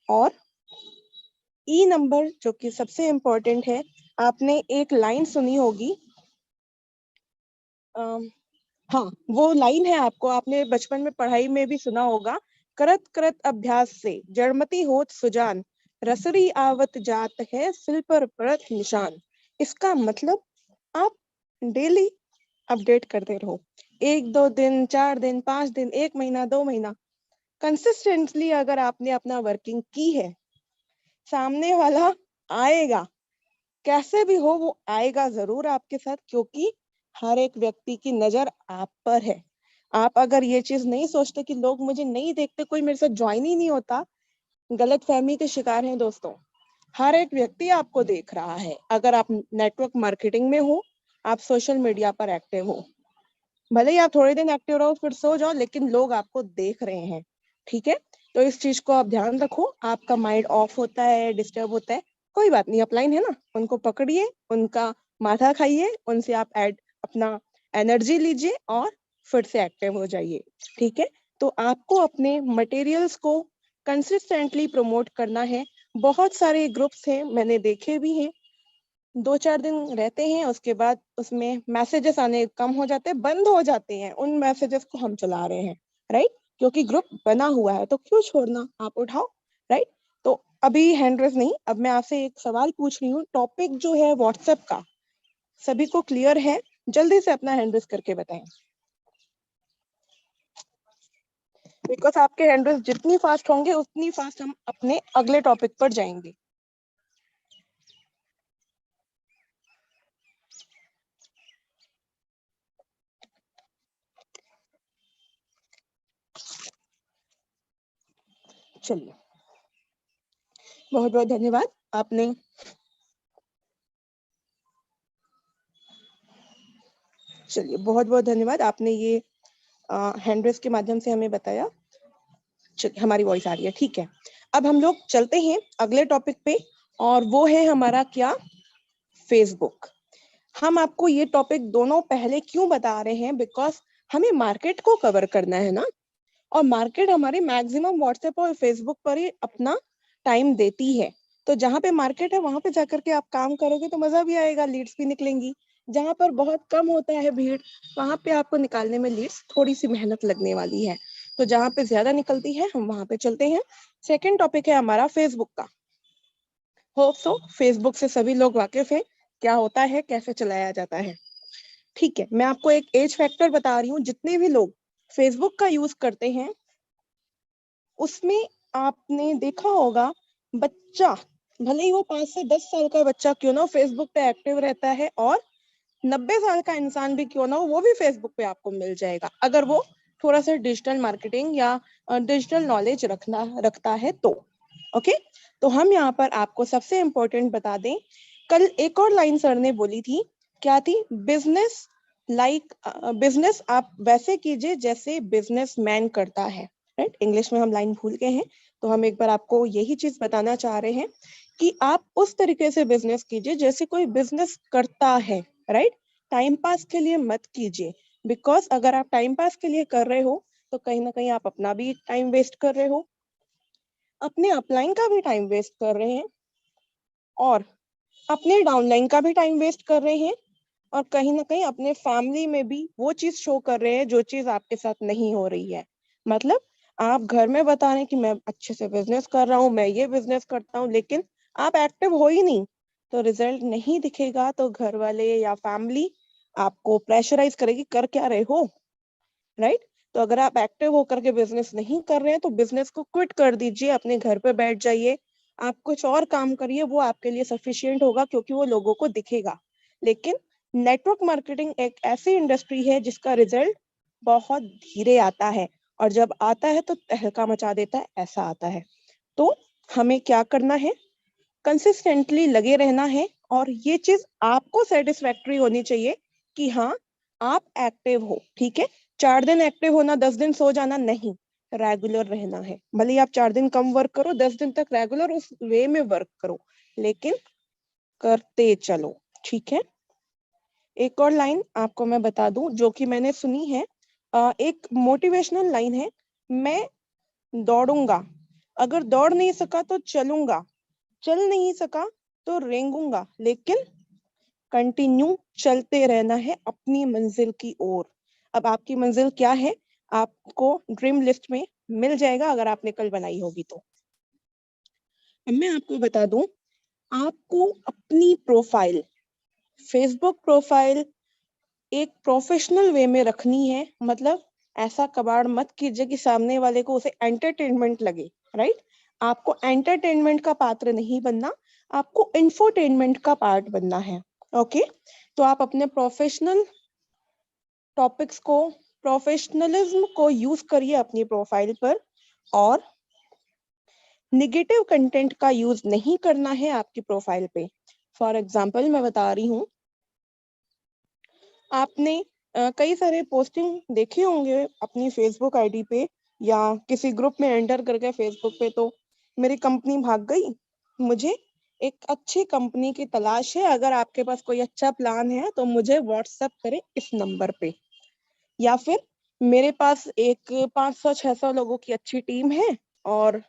और ई नंबर जो कि सबसे इम्पोर्टेंट है, आपने एक लाइन सुनी होगी, हाँ वो लाइन है, आपको आपने बचपन में पढ़ाई में भी सुना होगा, करत करत अभ्यास से जड़मति होत सुजान, रसरी आवत जात है सिल पर पड़त निशान। इसका मतलब आप डेली अपडेट करते रहो, 1-2 दिन, 4 दिन, 5 दिन, 1 महीना, 2 महीना, कंसिस्टेंटली अगर आपने अपना वर्किंग की है, सामने वाला आएगा, कैसे भी हो वो आएगा जरूर आपके साथ, क्योंकि हर एक व्यक्ति की नजर आप पर है। आप अगर ये चीज नहीं सोचते कि लोग मुझे नहीं देखते, कोई मेरे साथ ज्वाइन ही नहीं होता, गलत फहमी के शिकार हैं दोस्तों। हर एक व्यक्ति आपको देख रहा है। अगर आप नेटवर्क मार्केटिंग में हो, आप सोशल मीडिया पर एक्टिव हो, भले ही आप थोड़े दिन एक्टिव रहो फिर सो जाओ, लेकिन लोग आपको देख रहे हैं, ठीक है। तो इस चीज को आप ध्यान रखो। आपका माइंड ऑफ होता है, डिस्टर्ब होता है, कोई बात नहीं, अपलाइन है ना, उनको पकड़िए, उनका माथा खाइए, उनसे आप अपना एनर्जी लीजिए और फिर से एक्टिव हो जाइए, ठीक है। तो आपको अपने मटेरियल्स को कंसिस्टेंटली प्रमोट करना है। बहुत सारे ग्रुप्स हैं, मैंने देखे भी हैं, 2-4 दिन रहते हैं, उसके बाद उसमें मैसेजेस आने कम हो जाते हैं, बंद हो जाते हैं। उन मैसेजेस को हम चला रहे हैं, राइट? क्योंकि ग्रुप बना हुआ है तो क्यों छोड़ना, आप उठाओ, राइट? तो अभी हैंड रेज नहीं, अब मैं आपसे एक सवाल पूछ रही हूँ, टॉपिक जो है व्हाट्सएप का, सभी को क्लियर है? जल्दी से अपना हैंड रेज करके बताएं, बिकॉज आपके हैंड रेज जितनी फास्ट होंगे उतनी फास्ट हम अपने अगले टॉपिक पर जाएंगे। चलिए, बहुत बहुत धन्यवाद। आपने चलिए बहुत बहुत धन्यवाद, आपने ये हैंड रेस के माध्यम से हमें बताया। हमारी वॉइस आ रही है, ठीक है। अब हम लोग चलते हैं अगले टॉपिक पे, और वो है हमारा क्या? फेसबुक। हम आपको ये टॉपिक दोनों पहले क्यों बता रहे हैं? बिकॉज हमें मार्केट को कवर करना है ना, और मार्केट हमारी मैक्सिमम व्हाट्सएप और फेसबुक पर ही अपना टाइम देती है। तो जहाँ पे मार्केट है वहां पे जाकर के आप काम करोगे तो मजा भी आएगा, लीड्स भी निकलेंगी। जहाँ पर बहुत कम होता है भीड़, वहां पे आपको निकालने में लीड्स थोड़ी सी मेहनत लगने वाली है। तो जहाँ पे ज्यादा निकलती है हम वहां पे चलते हैं। सेकेंड टॉपिक है हमारा फेसबुक का। होप सो फेसबुक से सभी लोग वाकिफ है, क्या होता है, कैसे चलाया जाता है, ठीक है। मैं आपको एक एज फैक्टर बता रही हूँ, जितने भी लोग फेसबुक का यूज करते हैं उसमें आपने देखा होगा, बच्चा, भले ही वो 5 से 10 साल का बच्चा क्यों ना, फेसबुक पे एक्टिव रहता है, और 90 साल का इंसान भी क्यों ना हो, वो भी फेसबुक पे आपको मिल जाएगा, अगर वो थोड़ा सा डिजिटल मार्केटिंग या डिजिटल नॉलेज रखता है तो। ओके, तो हम यहाँ पर आपको सबसे इम्पोर्टेंट बता दें, कल एक और लाइन सर ने बोली थी, क्या थी? बिजनेस बिजनेस आप वैसे कीजिए जैसे बिजनेस मैन करता है, राइट? इंग्लिश में हम लाइन भूल गए हैं, तो हम एक बार आपको यही चीज बताना चाह रहे हैं कि आप उस तरीके से बिजनेस कीजिए जैसे कोई बिजनेस करता है, राइट? टाइम पास के लिए मत कीजिए, बिकॉज अगर आप टाइम पास के लिए कर रहे हो तो कहीं ना कहीं आप अपना भी टाइम वेस्ट कर रहे हो, अपने अपलाइन का भी टाइम वेस्ट कर रहे हैं, और अपने डाउनलाइन का भी टाइम वेस्ट कर रहे हैं, और कहीं ना कहीं अपने फैमिली में भी वो चीज शो कर रहे हैं जो चीज आपके साथ नहीं हो रही है। मतलब आप घर में बता रहे हैं कि मैं अच्छे से बिजनेस कर रहा हूँ, मैं ये बिजनेस करता हूँ, लेकिन आप एक्टिव हो ही नहीं, तो रिजल्ट नहीं दिखेगा, तो घर वाले या फैमिली आपको प्रेशराइज करेगी, कर क्या रहे हो, राइट। तो अगर आप एक्टिव होकर के बिजनेस नहीं कर रहे हैं तो बिजनेस को क्विट कर दीजिए, अपने घर पे बैठ जाइए, आप कुछ और काम करिए, वो आपके लिए सफिशिएंट होगा, क्योंकि वो लोगों को दिखेगा। लेकिन नेटवर्क मार्केटिंग एक ऐसी इंडस्ट्री है जिसका रिजल्ट बहुत धीरे आता है, और जब आता है तो तहलका मचा देता है, ऐसा आता है। तो हमें क्या करना है, कंसिस्टेंटली लगे रहना है, और ये चीज आपको सेटिस्फैक्टरी होनी चाहिए कि हाँ आप एक्टिव हो। ठीक है, 4 दिन एक्टिव होना, 10 दिन सो जाना नहीं, रेगुलर रहना है। भले ही आप 4 दिन कम वर्क करो, 10 दिन तक रेगुलर उस वे में वर्क करो, लेकिन करते चलो। ठीक है, एक और लाइन आपको मैं बता दूं जो कि मैंने सुनी है, एक मोटिवेशनल लाइन है, मैं दौड़ूंगा, अगर दौड़ नहीं सका तो चलूंगा, चल नहीं सका तो रेंगूंगा, लेकिन कंटिन्यू चलते रहना है अपनी मंजिल की ओर। अब आपकी मंजिल क्या है, आपको ड्रीम लिस्ट में मिल जाएगा अगर आपने कल बनाई होगी तो। अब मैं आपको बता दूं, आपको अपनी प्रोफाइल, फेसबुक प्रोफाइल एक प्रोफेशनल वे में रखनी है। मतलब ऐसा कबाड़ मत कीजिए कि सामने वाले को उसे एंटरटेनमेंट लगे, राइट। आपको एंटरटेनमेंट का पात्र नहीं बनना, आपको इंफोटेनमेंट का पार्ट बनना है। ओके, तो आप अपने प्रोफेशनल टॉपिक्स को, प्रोफेशनलिज्म को यूज करिए अपनी प्रोफाइल पर, और निगेटिव कंटेंट का यूज नहीं करना है आपकी प्रोफाइल पे। फॉर एग्जाम्पल मैं बता रही हूँ, आपने कई सारे पोस्टिंग देखे होंगे अपनी फेसबुक आईडी पे, या किसी ग्रुप में एंटर करके फेसबुक पे, तो मेरी कंपनी भाग गई, मुझे एक अच्छी कंपनी की तलाश है, अगर आपके पास कोई अच्छा प्लान है तो मुझे व्हाट्सएप करें इस नंबर पे। या फिर मेरे पास एक 500-600 लोगों की अच्छी टीम है, और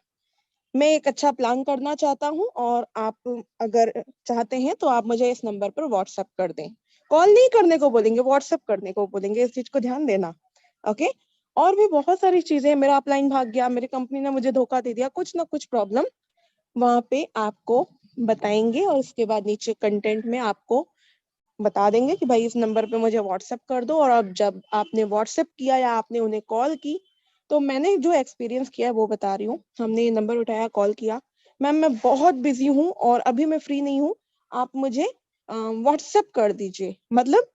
मैं एक अच्छा प्लान करना चाहता हूँ, और आप अगर चाहते हैं तो आप मुझे इस नंबर पर व्हाट्सएप कर दें। कॉल नहीं करने को बोलेंगे, व्हाट्सएप करने को बोलेंगे, इस चीज को ध्यान देना। ओके, और भी बहुत सारी चीजें, मेरा अपलाइन भाग गया, मेरी कंपनी ने मुझे धोखा दे दिया, कुछ ना कुछ प्रॉब्लम वहां पे आपको बताएंगे, और उसके बाद नीचे कंटेंट में आपको बता देंगे कि भाई इस नंबर पे मुझे व्हाट्सएप कर दो। और अब जब आपने व्हाट्सएप किया या आपने उन्हें कॉल की, तो मैंने जो एक्सपीरियंस किया है वो बता रही हूँ। हमने ये नंबर उठाया, कॉल किया, मैम मैं बहुत बिजी हूँ और अभी मैं फ्री नहीं हूँ, आप मुझे व्हाट्सएप कर दीजिए। मतलब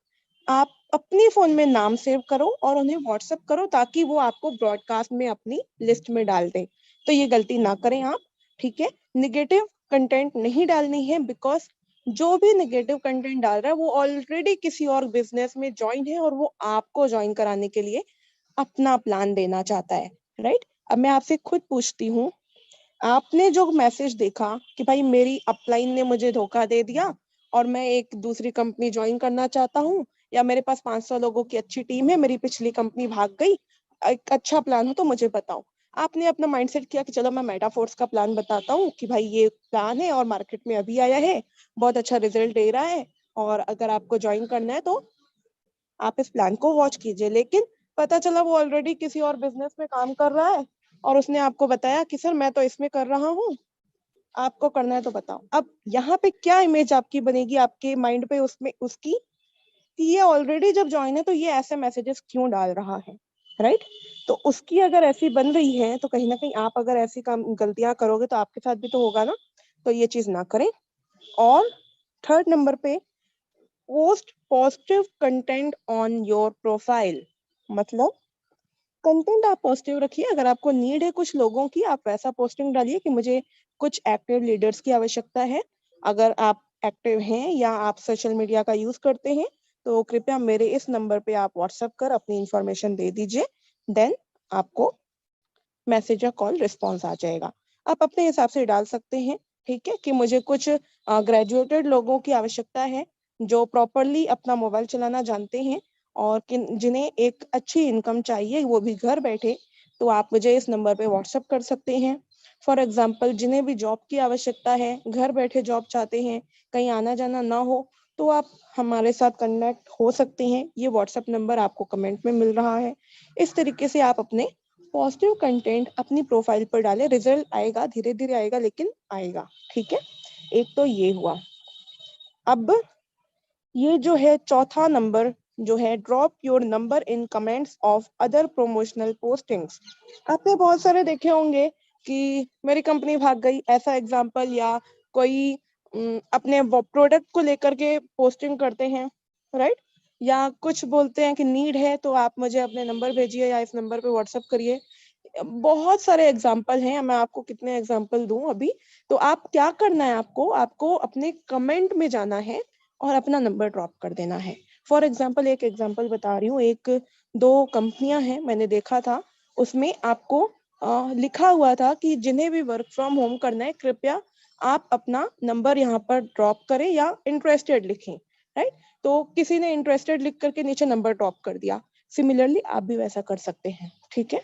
आप अपनी फोन में नाम सेव करो और उन्हें व्हाट्सएप करो, ताकि वो आपको ब्रॉडकास्ट में अपनी लिस्ट में डाल दें। तो ये गलती ना करें आप। ठीक है, निगेटिव कंटेंट नहीं डालनी है, बिकॉज जो भी नेगेटिव कंटेंट डाल रहा है वो ऑलरेडी किसी और बिजनेस में ज्वाइन है, और वो आपको ज्वाइन कराने के लिए अपना प्लान देना चाहता है, राइट। अब मैं आपसे खुद पूछती हूँ, आपने जो मैसेज देखा कि भाई मेरी अपलाइन ने मुझे धोखा दे दिया और मैं एक दूसरी कंपनी ज्वाइन करना चाहता हूँ, या मेरे पास 500 लोगों की अच्छी टीम है, मेरी पिछली कंपनी भाग गई, एक अच्छा प्लान हो तो मुझे बताओ। आपने अपना माइंडसेट किया कि चलो मैं मेटाफोर्स का प्लान बताता हूँ कि भाई ये प्लान है और मार्केट में अभी आया है, बहुत अच्छा रिजल्ट दे रहा है, और अगर आपको ज्वाइन करना है तो आप इस प्लान को वॉच कीजिए। लेकिन पता चला वो ऑलरेडी किसी और बिजनेस में काम कर रहा है, और उसने आपको बताया कि सर मैं तो इसमें कर रहा हूँ, आपको करना है तो बताओ। अब यहाँ पे क्या इमेज आपकी बनेगी आपके माइंड पे उसमें उसकी, कि ये ऑलरेडी जब ज्वाइन है तो ये ऐसे मैसेजेस क्यों डाल रहा है, राइट। तो उसकी अगर ऐसी बन रही है तो कहीं ना कहीं आप अगर ऐसी काम गलतियां करोगे तो आपके साथ भी तो होगा ना, तो ये चीज ना करें। और थर्ड नंबर पे, post positive content on your profile. मतलब कंटेंट आप पॉजिटिव रखिए, अगर आपको नीड है कुछ लोगों की, आप वैसा पोस्टिंग डालिए कि मुझे कुछ एक्टिव लीडर्स की आवश्यकता है। अगर आप एक्टिव हैं या आप सोशल मीडिया का यूज करते हैं तो कृपया मेरे इस नंबर पे आप व्हाट्सएप कर अपनी इंफॉर्मेशन दे दीजिए, देन आपको मैसेज या कॉल रिस्पॉन्स आ जाएगा। आप अपने हिसाब से डाल सकते हैं, ठीक है, कि मुझे कुछ ग्रेजुएटेड लोगों की आवश्यकता है जो प्रॉपरली अपना मोबाइल चलाना जानते हैं और जिन्हें एक अच्छी इनकम चाहिए वो भी घर बैठे, तो आप मुझे इस नंबर पे व्हाट्सएप कर सकते हैं। फॉर एग्जाम्पल जिन्हें भी जॉब की आवश्यकता है, घर बैठे जॉब चाहते हैं, कहीं आना जाना ना हो, तो आप हमारे साथ कनेक्ट हो सकते हैं। ये व्हाट्सएप नंबर आपको कमेंट में मिल रहा है। इस तरीके से आप अपने पॉजिटिव कंटेंट अपनी प्रोफाइल पर डालें। रिजल्ट आएगा, धीरे धीरे आएगा, लेकिन आएगा। ठीक है, एक तो ये हुआ। अब ये जो है चौथा नंबर जो है, drop your number in comments of other promotional postings. आपने बहुत सारे देखे होंगे कि मेरी कंपनी भाग गई, ऐसा एग्जांपल, या कोई अपने प्रोडक्ट को लेकर के पोस्टिंग करते हैं, राइट, या कुछ बोलते हैं कि नीड है तो आप मुझे अपने नंबर भेजिए या इस नंबर पे व्हाट्सएप करिए। बहुत सारे एग्जाम्पल हैं, मैं आपको कितने एग्जाम्पल दूं अभी। तो आप क्या करना है, आपको अपने कमेंट में जाना है और अपना नंबर ड्रॉप कर देना है। फॉर एग्जाम्पल एक एग्जाम्पल बता रही हूँ, एक दो कंपनियां हैं मैंने देखा था, उसमें आपको लिखा हुआ था कि जिन्हें भी वर्क फ्रॉम होम करना है कृपया आप अपना नंबर यहाँ पर ड्रॉप करें या इंटरेस्टेड लिखें, राइट। तो किसी ने इंटरेस्टेड लिख करके नीचे नंबर ड्रॉप कर दिया। सिमिलरली आप भी वैसा कर सकते हैं। ठीक है,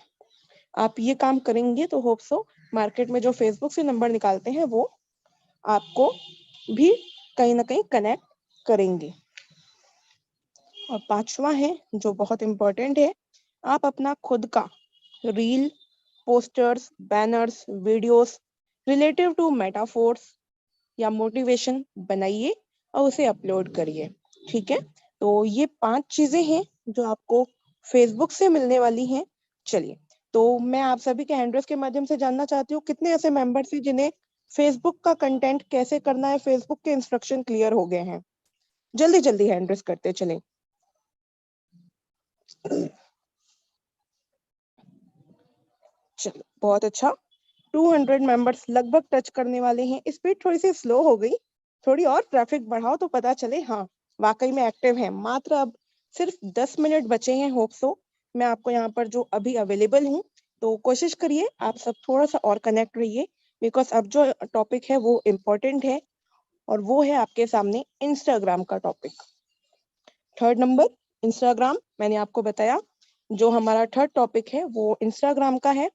आप ये काम करेंगे तो होप सो मार्केट में जो फेसबुक से नंबर निकालते हैं वो आपको भी कहीं ना कहीं कनेक्ट करेंगे। और पांचवा है जो बहुत इंपॉर्टेंट है, आप अपना खुद का reel, posters, banners, videos relative to Metaforce या मोटिवेशन बनाइए और उसे अपलोड करिए। ठीक है, तो ये 5 चीजें हैं जो आपको फेसबुक से मिलने वाली हैं। चलिए, तो मैं आप सभी के हैंड रेस के माध्यम से जानना चाहती हूँ कितने ऐसे मेंबर्स हैं जिन्हें फेसबुक का कंटेंट कैसे करना है, फेसबुक के इंस्ट्रक्शन क्लियर हो गए हैं। जल्दी जल्दी हैंड रेस करते चलें। चलो, बहुत अच्छा, 200 मेंबर्स लगभग टच करने वाले हैं। स्पीड थोड़ी सी स्लो हो गई, थोड़ी और ट्रैफिक बढ़ाओ तो पता चले हाँ वाकई में एक्टिव है। मात्र अब सिर्फ 10 मिनट बचे हैं। होप सो मैं आपको यहाँ पर जो अभी अवेलेबल हूँ, तो कोशिश करिए आप सब थोड़ा सा और कनेक्ट रहिए, बिकॉज अब जो टॉपिक है वो इम्पोर्टेंट है, और वो है आपके सामने इंस्टाग्राम का टॉपिक। थर्ड नंबर इंस्टाग्राम, मैंने आपको बताया जो हमारा थर्ड टॉपिक है वो इंस्टाग्राम का है।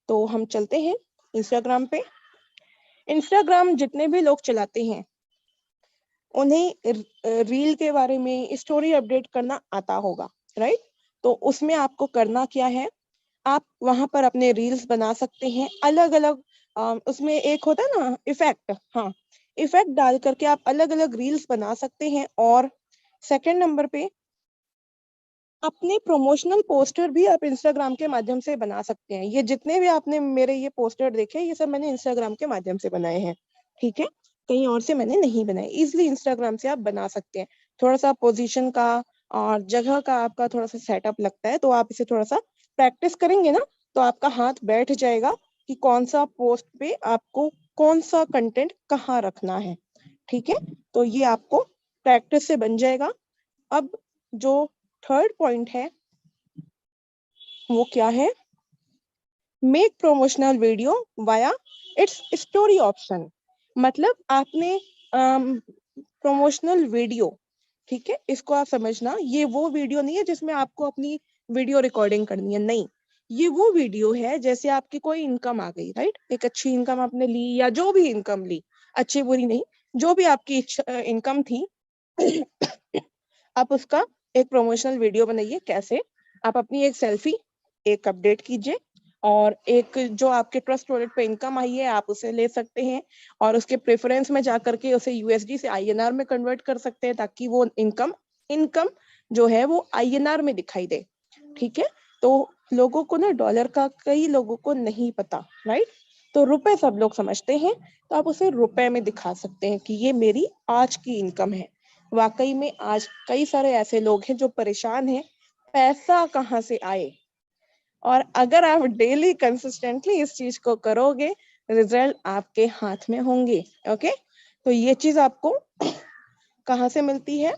तो हम चलते हैं इंस्टाग्राम पे। इंस्टाग्राम जितने भी लोग चलाते हैं उन्हें रील के बारे में, स्टोरी अपडेट करना आता होगा, राइट। तो उसमें आपको करना क्या है, आप वहां पर अपने रील्स बना सकते हैं अलग अलग। उसमें एक होता है ना इफेक्ट, हाँ, इफेक्ट डाल करके आप अलग अलग रील्स बना सकते हैं। और सेकंड नंबर पे अपने प्रमोशनल पोस्टर भी आप इंस्टाग्राम के माध्यम से बना सकते हैं। ये जितने भी आपने मेरे ये पोस्टर देखे, ये सब मैंने इंस्टाग्राम के माध्यम से बनाए हैं। ठीक है, कहीं और से मैंने नहीं बनाए। इजिली इंस्टाग्राम से आप बना सकते हैं। थोड़ा सा पोजीशन का और जगह का आपका थोड़ा सा सेटअप लगता है, तो आप इसे थोड़ा सा प्रैक्टिस करेंगे ना, तो आपका हाथ बैठ जाएगा कि कौन सा पोस्ट पे आपको कौन सा कंटेंट कहाँ रखना है। ठीक है, तो ये आपको प्रैक्टिस से बन जाएगा। अब जो थर्ड पॉइंट है वो क्या है, make promotional video via it's story option. मतलब आपने प्रमोशनल वीडियो, ठीक है, इसको आप समझना, ये वो वीडियो नहीं है जिसमें आपको अपनी वीडियो रिकॉर्डिंग करनी है, नहीं। ये वो वीडियो है जैसे आपकी कोई इनकम आ गई, राइट, एक अच्छी इनकम आपने ली या जो भी इनकम ली, अच्छी बुरी नहीं, जो भी आपकी इनकम थी आप उसका एक प्रमोशनल वीडियो बनाइए। कैसे, आप अपनी एक सेल्फी एक अपडेट कीजिए, और एक जो आपके ट्रस्ट वॉलेट पे इनकम आई है आप उसे ले सकते हैं, और उसके प्रेफरेंस में जाकर के उसे यूएसडी से आईएनआर में कन्वर्ट कर सकते हैं, ताकि वो इनकम जो है वो आईएनआर में दिखाई दे। ठीक है, तो लोगों को ना डॉलर का कई लोगों को नहीं पता, राइट। तो रुपए सब लोग समझते हैं, तो आप उसे रुपए में दिखा सकते हैं कि ये मेरी आज की इनकम है। वाकई में आज कई सारे ऐसे लोग हैं जो परेशान हैं, पैसा कहाँ से आए। और अगर आप डेली कंसिस्टेंटली इस चीज को करोगे, रिजल्ट आपके हाथ में होंगे। ओके, तो ये चीज आपको कहाँ से मिलती है,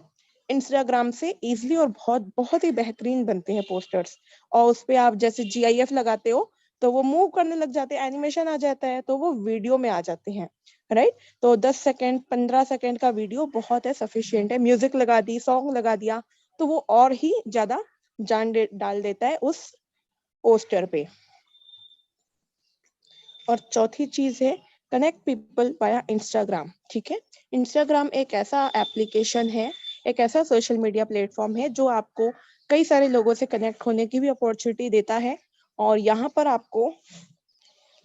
इंस्टाग्राम से इजिली, और बहुत बहुत ही बेहतरीन बनते हैं पोस्टर्स। और उस पे आप जैसे GIF लगाते हो तो वो मूव करने लग जाते हैं, एनिमेशन आ जाता है, तो वो वीडियो में आ जाते हैं, राइट। तो 10 सेकंड 15 सेकंड का वीडियो बहुत है, सफिशिएंट है। म्यूजिक लगा दी, सॉन्ग लगा दिया, तो वो और ही ज्यादा जान डाल देता है उस पोस्टर पे। और चौथी चीज है कनेक्ट पीपल वाया इंस्टाग्राम। ठीक है, इंस्टाग्राम एक ऐसा एप्लीकेशन है, एक ऐसा सोशल मीडिया प्लेटफॉर्म है जो आपको कई सारे लोगों से कनेक्ट होने की भी अपॉर्चुनिटी देता है। और यहाँ पर आपको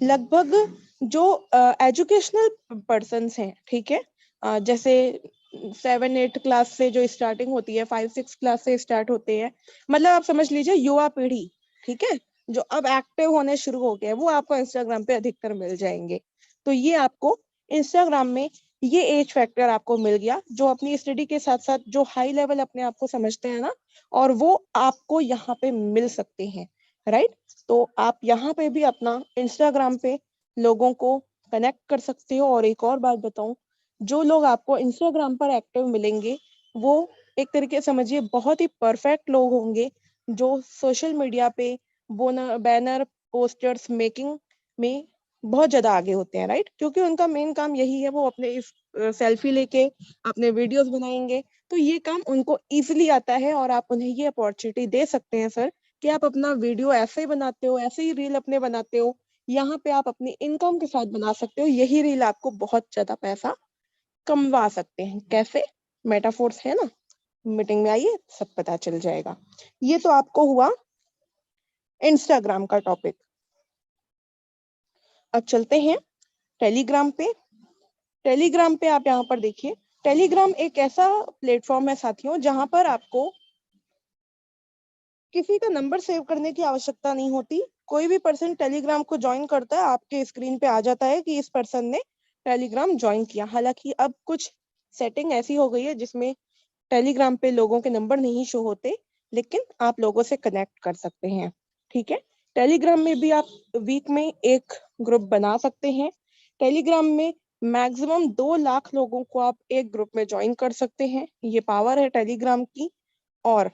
लगभग जो एजुकेशनल पर्सन्स हैं, ठीक है, जैसे 7-8 क्लास से जो स्टार्टिंग होती है, 5-6 क्लास से स्टार्ट होते हैं, मतलब आप समझ लीजिए युवा पीढ़ी, ठीक है, जो अब एक्टिव होने शुरू हो गए, वो आपको इंस्टाग्राम पे अधिकतर मिल जाएंगे। तो ये आपको इंस्टाग्राम में ये एज फैक्टर आपको मिल गया, जो अपनी स्टडी के साथ साथ जो हाई लेवल अपने आप को समझते हैं ना, और वो आपको यहाँ पे मिल सकते हैं, राइट। तो आप यहाँ पे भी अपना इंस्टाग्राम पे लोगों को कनेक्ट कर सकते हो। और एक और बात बताऊं, जो लोग आपको इंस्टाग्राम पर एक्टिव मिलेंगे वो एक तरीके से समझिए बहुत ही परफेक्ट लोग होंगे, जो सोशल मीडिया पे बैनर पोस्टर्स मेकिंग में बहुत ज्यादा आगे होते हैं, राइट, क्योंकि उनका मेन काम यही है, वो अपने इस सेल्फी लेके अपने वीडियोस बनाएंगे। तो ये काम उनको इजीली आता है और आप उन्हें ये अपॉर्चुनिटी दे सकते हैं सर कि आप अपना वीडियो ऐसे ही बनाते हो, ऐसे ही रील अपने बनाते हो, यहाँ पे आप अपनी इनकम के साथ बना सकते हो, यही रील आपको बहुत ज्यादा पैसा कमवा सकते हैं। कैसे? मेटाफोर्स है ना, मीटिंग में आइए सब पता चल जाएगा। ये तो आपको हुआ इंस्टाग्राम का टॉपिक। अब चलते हैं टेलीग्राम पे। टेलीग्राम पे आप यहाँ पर देखिए, टेलीग्राम एक ऐसा प्लेटफॉर्म है साथियों जहां पर आपको किसी का नंबर सेव करने की आवश्यकता नहीं होती। कोई भी पर्सन टेलीग्राम को ज्वाइन करता है, आपके स्क्रीन पे आ जाता है कि इस पर्सन ने टेलीग्राम ज्वाइन किया। हालांकि अब कुछ सेटिंग ऐसी हो गई है जिसमें टेलीग्राम पे लोगों के नंबर नहीं शो होते, लेकिन आप लोगों से कनेक्ट कर सकते हैं। ठीक है, टेलीग्राम में भी आप वीक में एक ग्रुप बना सकते हैं। टेलीग्राम में मैक्सिमम 2 लाख लोगों को आप एक ग्रुप में ज्वाइन कर सकते हैं, ये पावर है टेलीग्राम की। और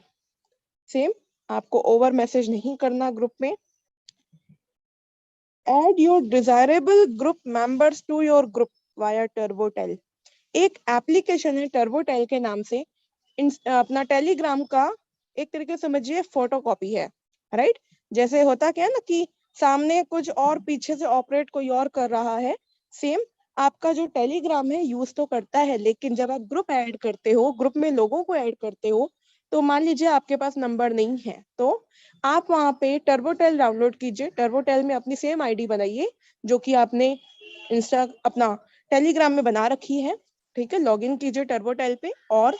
सेम, आपको ओवर मैसेज नहीं करना ग्रुप में। Add your desirable group members to your group via Turbotel. एक एप्लीकेशन है टर्बोटेल के नाम से, अपना टेलीग्राम का एक तरीके से समझिए फोटोकॉपी है, राइट। जैसे होता क्या है ना कि सामने कुछ और पीछे से ऑपरेट कोई और कर रहा है, सेम आपका जो टेलीग्राम है यूज तो करता है, लेकिन जब आप ग्रुप ऐड करते हो, ग्रुप में लोगों को ऐड करते हो, तो मान लीजिए आपके पास नंबर नहीं है, तो आप वहां पे टर्बोटेल डाउनलोड कीजिए। टर्बोटेल में अपनी सेम आईडी बनाइए जो कि आपने इंस्टा अपना टेलीग्राम में बना रखी है, ठीक है। लॉगिन कीजिए टर्बोटेल पे और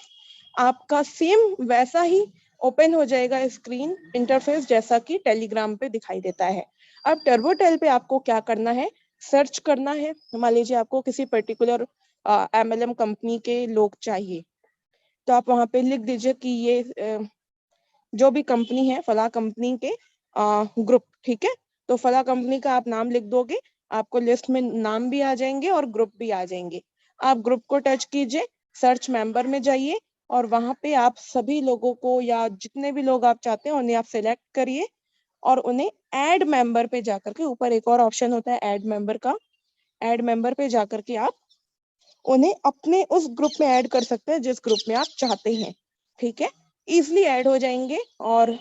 आपका सेम वैसा ही ओपन हो जाएगा स्क्रीन इंटरफेस जैसा कि टेलीग्राम पे दिखाई देता है। अब टर्बोटेल पे आपको क्या करना है, सर्च करना है। मान लीजिए आपको किसी पर्टिकुलर MLM कंपनी के लोग चाहिए, तो आप वहां पे लिख दीजिए कि ये जो भी कंपनी है फला कंपनी के ग्रुप, ठीक है। तो फला कंपनी का आप नाम लिख दोगे, आपको लिस्ट में नाम भी आ जाएंगे और ग्रुप भी आ जाएंगे। आप ग्रुप को टच कीजिए, सर्च मेंबर में जाइए और वहां पे आप सभी लोगों को या जितने भी लोग आप चाहते हैं उन्हें आप सिलेक्ट करिए और उन्हें ऐड मेंबर पे जाकर के, ऊपर एक और ऑप्शन होता है ऐड मेंबर का, ऐड मेंबर पे जाकर के आप उन्हें अपने उस ग्रुप में ऐड कर सकते हैं जिस ग्रुप में आप चाहते हैं, ठीक है। इजिली ऐड हो जाएंगे और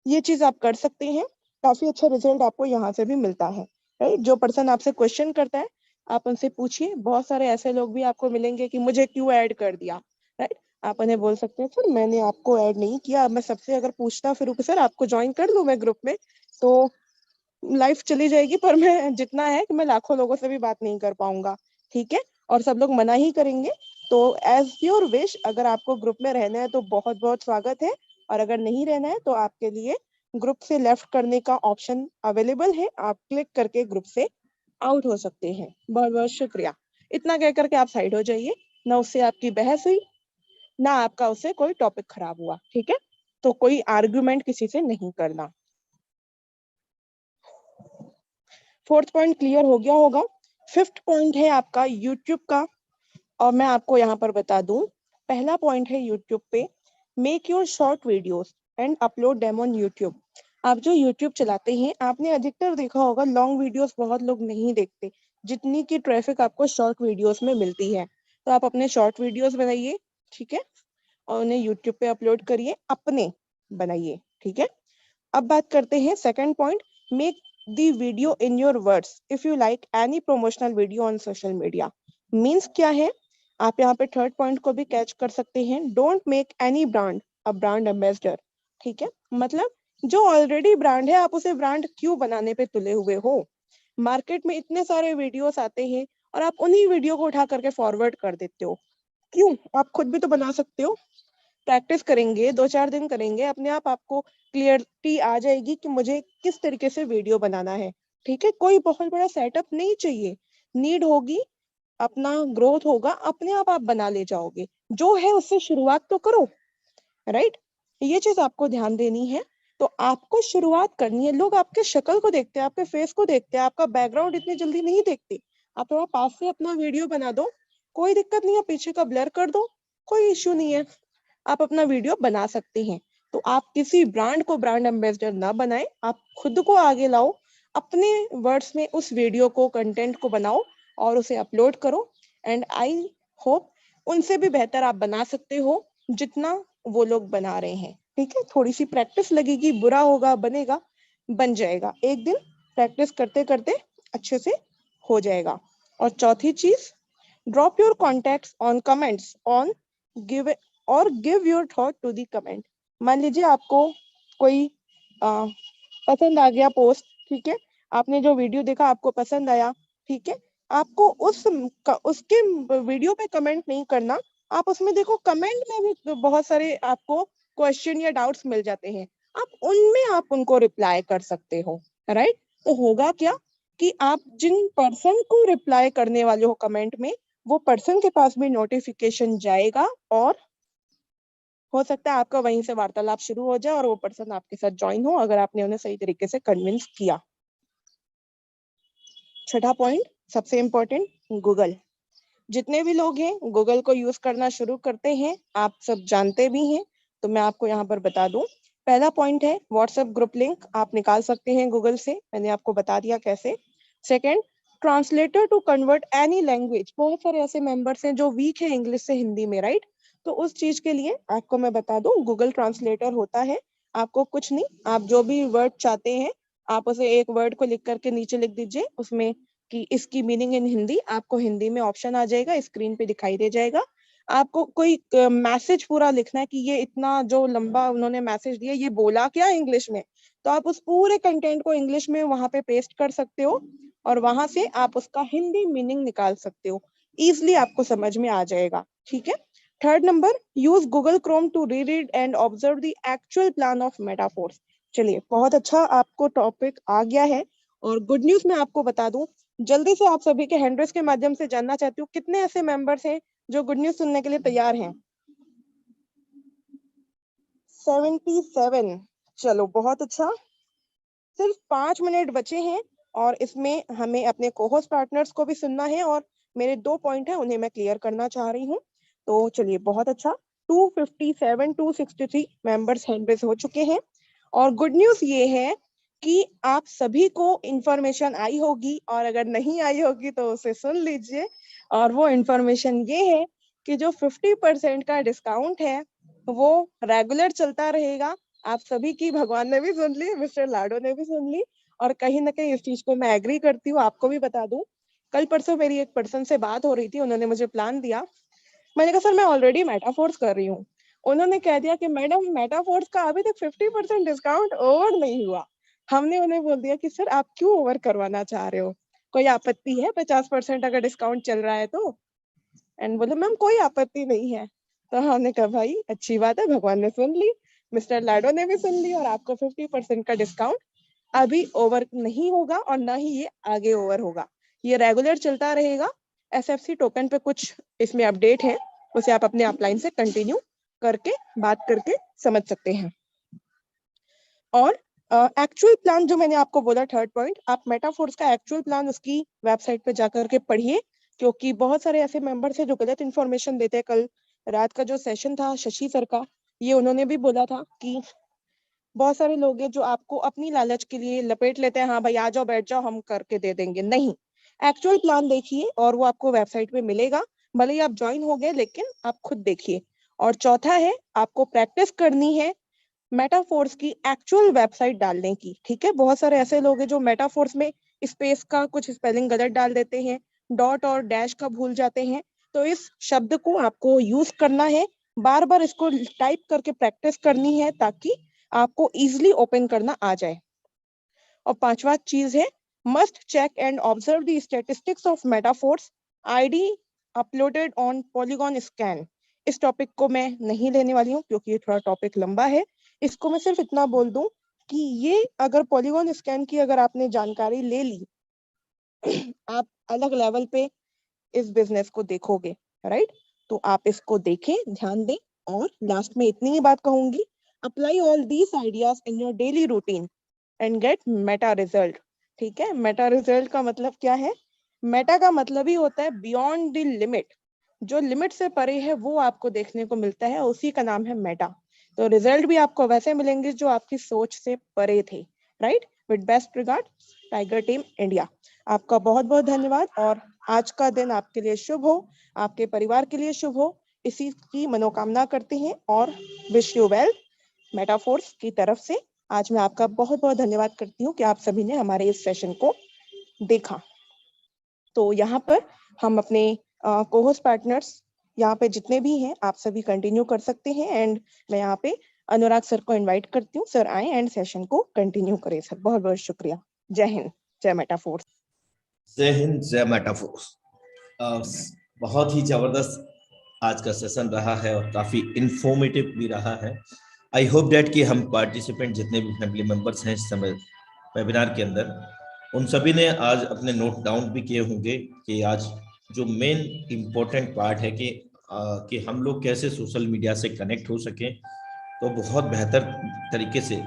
ये चीज आप कर सकते हैं। काफी अच्छा रिजल्ट आपको यहाँ से भी मिलता है, राइट। जो पर्सन आपसे क्वेश्चन करता है आप उनसे पूछिए, बहुत सारे ऐसे लोग भी आपको मिलेंगे कि मुझे क्यों ऐड कर दिया, राइट। आप उन्हें बोल सकते हैं सर मैंने आपको ऐड नहीं किया, अब मैं सबसे अगर पूछता फिर सर आपको ज्वाइन कर लूं मैं ग्रुप में, तो लाइफ चली जाएगी, पर मैं जितना है कि मैं लाखों लोगों से भी बात नहीं कर पाऊंगा, ठीक है। और सब लोग मना ही करेंगे। तो एज योर विश, अगर आपको ग्रुप में रहना है तो बहुत बहुत स्वागत है, और अगर नहीं रहना है तो आपके लिए ग्रुप से लेफ्ट करने का ऑप्शन अवेलेबल है, आप क्लिक करके ग्रुप से आउट हो सकते हैं। बहुत बहुत शुक्रिया। इतना कह करके आप साइड हो जाइए, ना उससे आपकी बहस हुई ना आपका उससे कोई टॉपिक खराब हुआ, ठीक है। तो कोई आर्ग्यूमेंट किसी से नहीं करना। फोर्थ पॉइंट क्लियर हो गया होगा। फिफ्थ पॉइंट है आपका यूट्यूब का, और मैं आपको यहाँ पर बता दूं, पहला पॉइंट है यूट्यूब पे make your short videos and upload them on YouTube. आप जो यूट्यूब चलाते हैं आपने अधिकतर देखा होगा लॉन्ग वीडियोस बहुत लोग नहीं देखते, जितनी की ट्रैफिक आपको शॉर्ट वीडियोस में मिलती है। तो आप अपने शॉर्ट वीडियोस बनाइए, ठीक है, और उन्हें यूट्यूब पे अपलोड करिए, अपने बनाइए। ठीक है, अब बात करते हैं second point, make the video in your words if you like any promotional video on social media. Means क्या है, आप यहाँ पे थर्ड पॉइंट को भी कैच कर सकते हैं, don't make any brand a brand ambassador. ठीक है, मतलब जो ऑलरेडी ब्रांड है आप उसे ब्रांड क्यों बनाने पे तुले हुए हो। मार्केट में इतने सारे वीडियोस आते हैं और आप उन्हीं वीडियो को उठा करके फॉरवर्ड कर देते हो, क्यों? आप खुद भी तो बना सकते हो। प्रैक्टिस करेंगे, 2-4 दिन करेंगे, अपने आप आपको क्लियरिटी आ जाएगी कि मुझे किस तरीके से वीडियो बनाना है। ठीक है, कोई बहुत बड़ा सेटअप नहीं चाहिए, नीड होगी, अपना ग्रोथ होगा, अपने आप बना ले जाओगे। जो है उससे शुरुआत तो करो, राइट? ये चीज आपको ध्यान देनी है। तो आपको शुरुआत करनी है, लोग आपके शक्ल को देखते हैं, आपके फेस को देखते हैं, आपका बैकग्राउंड इतनी जल्दी नहीं देखते। आप थोड़ा पास से अपना वीडियो बना दो, कोई दिक्कत नहीं है, पीछे का ब्लर कर दो, कोई इश्यू नहीं है, आप अपना वीडियो बना सकते हैं। तो आप किसी ब्रांड को ब्रांड एम्बेसडर ना बनाएं, आप खुद को आगे लाओ, अपने वर्ड्स में उस वीडियो को, कंटेंट को बनाओ और उसे अपलोड करो। एंड आई होप उनसे भी बेहतर आप बना सकते हो जितना वो लोग बना रहे हैं। ठीक है, थोड़ी सी प्रैक्टिस लगेगी, बुरा होगा, बनेगा, बन जाएगा, एक दिन प्रैक्टिस करते करते अच्छे से हो जाएगा। और चौथी चीज, drop your contacts on comments on give और give your thought to the comment. मान लीजिए आपको कोई पसंद आ गया पोस्ट, ठीक है, आपने जो वीडियो देखा आपको पसंद आया, ठीक है, आपको उसके वीडियो पे कमेंट नहीं करना, आप उसमें देखो कमेंट में भी बहुत सारे आपको क्वेश्चन या डाउट्स मिल जाते हैं, आप उनको रिप्लाई कर सकते हो, राइट? तो होगा क्या कि आप जिन पर्सन को रिप्लाई करने वाले हो कमेंट में, वो पर्सन के पास भी नोटिफिकेशन जाएगा और हो सकता है आपका वहीं से वार्तालाप शुरू हो जाए और वो पर्सन आपके साथ ज्वाइन हो, अगर आपने उन्हें सही तरीके से कन्विंस किया। छठा पॉइंट, सबसे इंपॉर्टेंट, गूगल। जितने भी लोग हैं गूगल को यूज करना शुरू करते हैं, आप सब जानते भी हैं, तो मैं आपको यहाँ पर बता दूं। पहला पॉइंट है व्हाट्सएप ग्रुप लिंक, आप निकाल सकते हैं गूगल से, मैंने आपको बता दिया कैसे। Second, translator to convert any language. बहुत सारे ऐसे मेंबर्स हैं जो वीक है इंग्लिश से हिंदी में, राइट? तो उस चीज के लिए आपको मैं बता दूं, गूगल ट्रांसलेटर होता है। आपको कुछ नहीं, आप जो भी वर्ड चाहते हैं आप उसे एक वर्ड को लिख करके नीचे लिख दीजिए उसमें कि इसकी मीनिंग इन हिंदी, आपको हिंदी में ऑप्शन आ जाएगा, स्क्रीन पे दिखाई दे जाएगा। आपको कोई मैसेज पूरा लिखना है कि ये इतना जो लंबा उन्होंने मैसेज दिया, ये बोला क्या इंग्लिश में, तो आप उस पूरे कंटेंट को इंग्लिश में वहां पे पेस्ट कर सकते हो और वहां से आप उसका हिंदी मीनिंग निकाल सकते हो, इजिली आपको समझ में आ जाएगा। ठीक है, third number, use Google Chrome to read and observe the actual plan of Metaforce. चलिए, बहुत अच्छा आपको टॉपिक आ गया है। और गुड न्यूज मैं आपको बता दूं, जल्दी से आप सभी के हैंड रेस के माध्यम से जानना चाहती हूँ कितने ऐसे मेंबर्स हैं जो गुड न्यूज सुनने के लिए तैयार हैं। 77। चलो बहुत अच्छा, सिर्फ 5 मिनट बचे हैं और इसमें हमें अपने कोहोस्ट पार्टनर्स को भी सुनना है और मेरे 2 पॉइंट है उन्हें मैं क्लियर करना चाह रही हूँ। तो चलिए बहुत अच्छा, 257 263 मेंबर्स हैंड रेस हो चुके हैं। और गुड न्यूज ये है कि आप सभी को इंफॉर्मेशन आई होगी और अगर नहीं आई होगी तो उसे सुन लीजिए। और वो इंफॉर्मेशन ये है कि जो 50% का डिस्काउंट है वो रेगुलर चलता रहेगा। आप सभी की भगवान ने भी सुन ली, मिस्टर लाडो ने भी सुन ली और कहीं ना कहीं इस चीज को मैं एग्री करती हूँ। आपको भी बता दूं, कल परसों मेरी एक पर्सन से बात हो रही थी, उन्होंने मुझे प्लान दिया, मैंने कहा सर मैं ऑलरेडी मेटाफोर्स कर रही हूँ। उन्होंने कह दिया कि मैडम मेटाफोर्स का अभी तक 50% डिस्काउंट ओवर नहीं हुआ। हमने उन्हें बोल दिया कि सर आप क्यों ओवर करवाना चाह रहे हो, कोई आपत्ति है 50% अगर डिस्काउंट चल रहा है तो? एंड बोले मैम कोई आपत्ति नहीं है। तो हमने कहा भाई अच्छी बात है, भगवान ने सुन ली, मिस्टर लाडो ने भी सुन ली और आपको 50% का डिस्काउंट अभी ओवर नहीं होगा और ना ही ये आगे ओवर होगा, ये रेगुलर चलता रहेगा। एसएफसी टोकन पे कुछ इसमें अपडेट है, उसे आप अपने अपलाइन से कंटिन्यू करके बात करके समझ सकते हैं। और एक्चुअल प्लान जो मैंने आपको बोला, थर्ड पॉइंट, आप मेटाफोर्स का एक्चुअल प्लान उसकी वेबसाइट पे जाकर के पढ़िए, क्योंकि बहुत सारे ऐसे मेंबर्स हैं जो गलत इन्फॉर्मेशन देते हैं। कल रात का जो सेशन था शशि सर का, ये उन्होंने भी बोला था कि बहुत सारे लोग हैं जो आपको अपनी लालच के लिए लपेट लेते हैं, हाँ भाई आ जाओ बैठ जाओ हम करके दे देंगे, नहीं। एक्चुअल प्लान देखिए और वो आपको वेबसाइट पे मिलेगा, भले ही आप ज्वाइन हो गए लेकिन आप खुद देखिए। और चौथा है आपको प्रैक्टिस करनी है मेटाफोर्स की एक्चुअल वेबसाइट डालने की। ठीक है, बहुत सारे ऐसे लोग हैं जो मेटाफोर्स में स्पेस का कुछ स्पेलिंग गलत डाल देते हैं, डॉट और डैश का भूल जाते हैं। तो इस शब्द को आपको यूज करना है, बार बार इसको टाइप करके प्रैक्टिस करनी है ताकि आपको इजीली ओपन करना आ जाए। और पांचवा चीज है must check and observe the statistics of Metaforce ID uploaded on Polygon scan. इस टॉपिक को मैं नहीं लेने वाली हूँ क्योंकि ये थोड़ा टॉपिक लंबा है। इसको मैं सिर्फ इतना बोल दूं कि ये अगर पॉलीगॉन स्कैन की अगर आपने जानकारी ले ली आप अलग लेवल पे इस बिजनेस को देखोगे, राइट? तो आप इसको देखें, ध्यान दें। और लास्ट में इतनी ही बात कहूंगी, apply all these ideas in your daily routine and get meta result. ठीक है, मेटा रिजल्ट का मतलब क्या है? मेटा का मतलब ही होता है बियॉन्ड द लिमिट। जो लिमिट से परे है वो आपको देखने को मिलता है, उसी का नाम है मेटा। तो रिजल्ट भी आपको वैसे मिलेंगे जो आपकी सोच से परे थे, right? With best regard, tiger team India. आपका बहुत बहुत धन्यवाद और आज का दिन आपके लिए शुभ हो, आपके परिवार के लिए शुभ हो, इसी की मनोकामना करते हैं और विश यू वेल मेटाफोर्स की तरफ से। आज मैं आपका बहुत बहुत धन्यवाद करती हूँ कि आप सभी ने हमारे इस सेशन को देखा। तो यहाँ पर हम अपने को-होस्ट पार्टनर्स यहाँ पे जितने भी हैं आप सभी कंटिन्यू कर सकते हैं एंड मैं यहाँ पे अनुराग सर को इनवाइट करती हूँ। सर आए एंड सेशन को कंटिन्यू करें। सर बहुत बहुत शुक्रिया। जय हिंद, जय मेटाफोर्स। जय हिंद, जय मेटाफोर्स। बहुत ही जबरदस्त आज का सेशन रहा है और काफी इंफॉर्मेटिव भी रहा है। आई होप डेट कि हम पार्टिसिपेंट जितने भी फैमिली मेंबर्स हैं इस समय वेबिनार के अंदर, उन सभी ने आज अपने नोट डाउन भी किए होंगे कि आज जो मेन इम्पोर्टेंट पार्ट है कि हम लोग कैसे सोशल मीडिया से कनेक्ट हो सकें, तो बहुत बेहतर तरीके से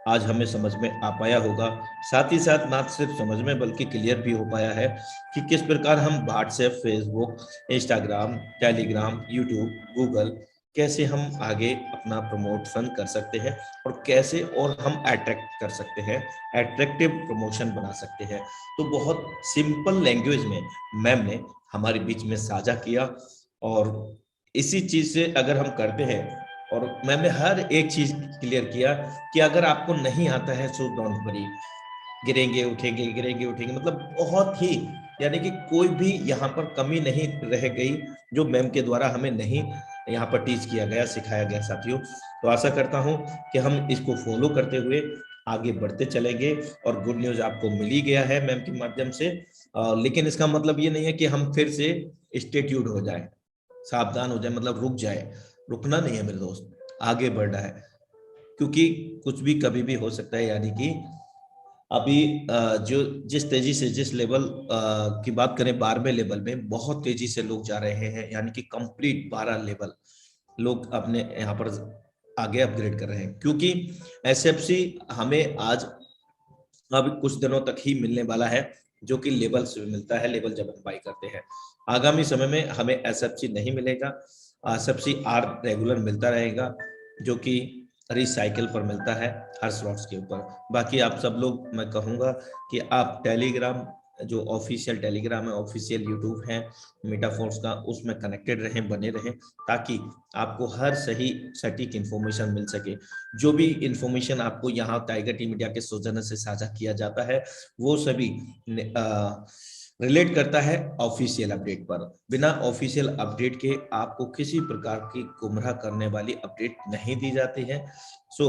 आज हमें समझ में आ पाया होगा। साथ ही साथ ना सिर्फ समझ में बल्कि क्लियर भी हो पाया है कि किस प्रकार हम WhatsApp, Facebook, Instagram, Telegram, YouTube, Google कैसे हम आगे अपना प्रमोशन कर सकते हैं और कैसे और हम अट्रैक्ट कर सकते हैं, अट्रैक्टिव प्रमोशन बना सकते हैं। तो बहुत सिंपल लैंग्वेज में मैम ने हमारे बीच में साझा किया और इसी चीज से अगर हम करते हैं, और मैंने हर एक चीज क्लियर किया कि अगर आपको नहीं आता है सो डोंट वरी, गिरेंगे उठेंगे, गिरेंगे उठेंगे, मतलब बहुत ही, यानी कि कोई भी यहाँ पर कमी नहीं रह गई जो मैम के द्वारा हमें नहीं यहाँ पर टीच किया गया, सिखाया गया साथियों। तो आशा करता हूँ कि हम इसको फॉलो करते हुए आगे बढ़ते चलेंगे और गुड न्यूज आपको मिल ही गया है मैम के माध्यम से। लेकिन इसका मतलब ये नहीं है कि हम फिर से स्टेट्यूड हो जाए, सावधान हो जाए, मतलब रुक जाए। रुकना नहीं है मेरे दोस्त, आगे बढ़ना है, क्योंकि कुछ भी कभी भी हो सकता है। यानी कि अभी जो जिस तेजी से जिस लेवल की बात करें, 12वें लेवल में बहुत तेजी से लोग जा रहे हैं, यानी कि कंप्लीट 12 लेवल लोग अपने यहाँ पर आगे अपग्रेड कर रहे हैं, क्योंकि एसएफसी हमें आज अब कुछ दिनों तक ही मिलने वाला है, जो कि लेवल से मिलता है, लेवल जब हम बाई करते हैं। आगामी समय में हमें एसएफसी नहीं मिलेगा, एसएफसी आर रेगुलर मिलता रहेगा, जो कि रिसाइकिल पर मिलता है हर स्लॉट्स के ऊपर। बाकी आप सब लोग, मैं कहूँगा कि आप टेलीग्राम, जो ऑफिशियल टेलीग्राम है, ऑफिशियल यूट्यूब है मेटाफोर्स का, उसमें कनेक्टेड रहें, बने रहें, ताकि आपको हर सही सटीक इंफॉर्मेशन मिल सके। जो भी इंफॉर्मेशन आपको यहाँ टाइगर टीम इंडिया के सौजन्य से साझा किया जाता है, वो सभी रिलेट करता है ऑफिशियल अपडेट पर। बिना ऑफिशियल अपडेट के आपको किसी प्रकार की गुमराह करने वाली अपडेट नहीं दी जाती है। सो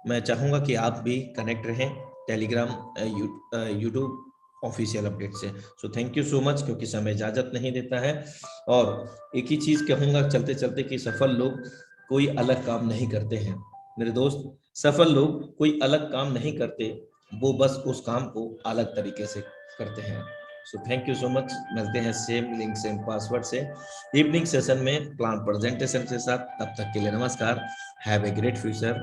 मैं चाहूंगा कि आप भी कनेक्ट रहें टेलीग्राम, यूट्यूब ऑफिशियल अपडेट से। So thank you so much, क्योंकि समय इजाजत नहीं देता है। और एक ही चीज कहूंगा चलते चलते कि सफल लोग कोई अलग काम नहीं करते हैं मेरे दोस्त। सफल लोग कोई अलग काम नहीं करते, वो बस उस काम को अलग तरीके से करते हैं। So thank you so much. मिलते हैं सेम लिंक सेम पासवर्ड से इवनिंग सेशन में प्लान प्रेजेंटेशन के साथ। तब तक के लिए नमस्कार। Have a great future.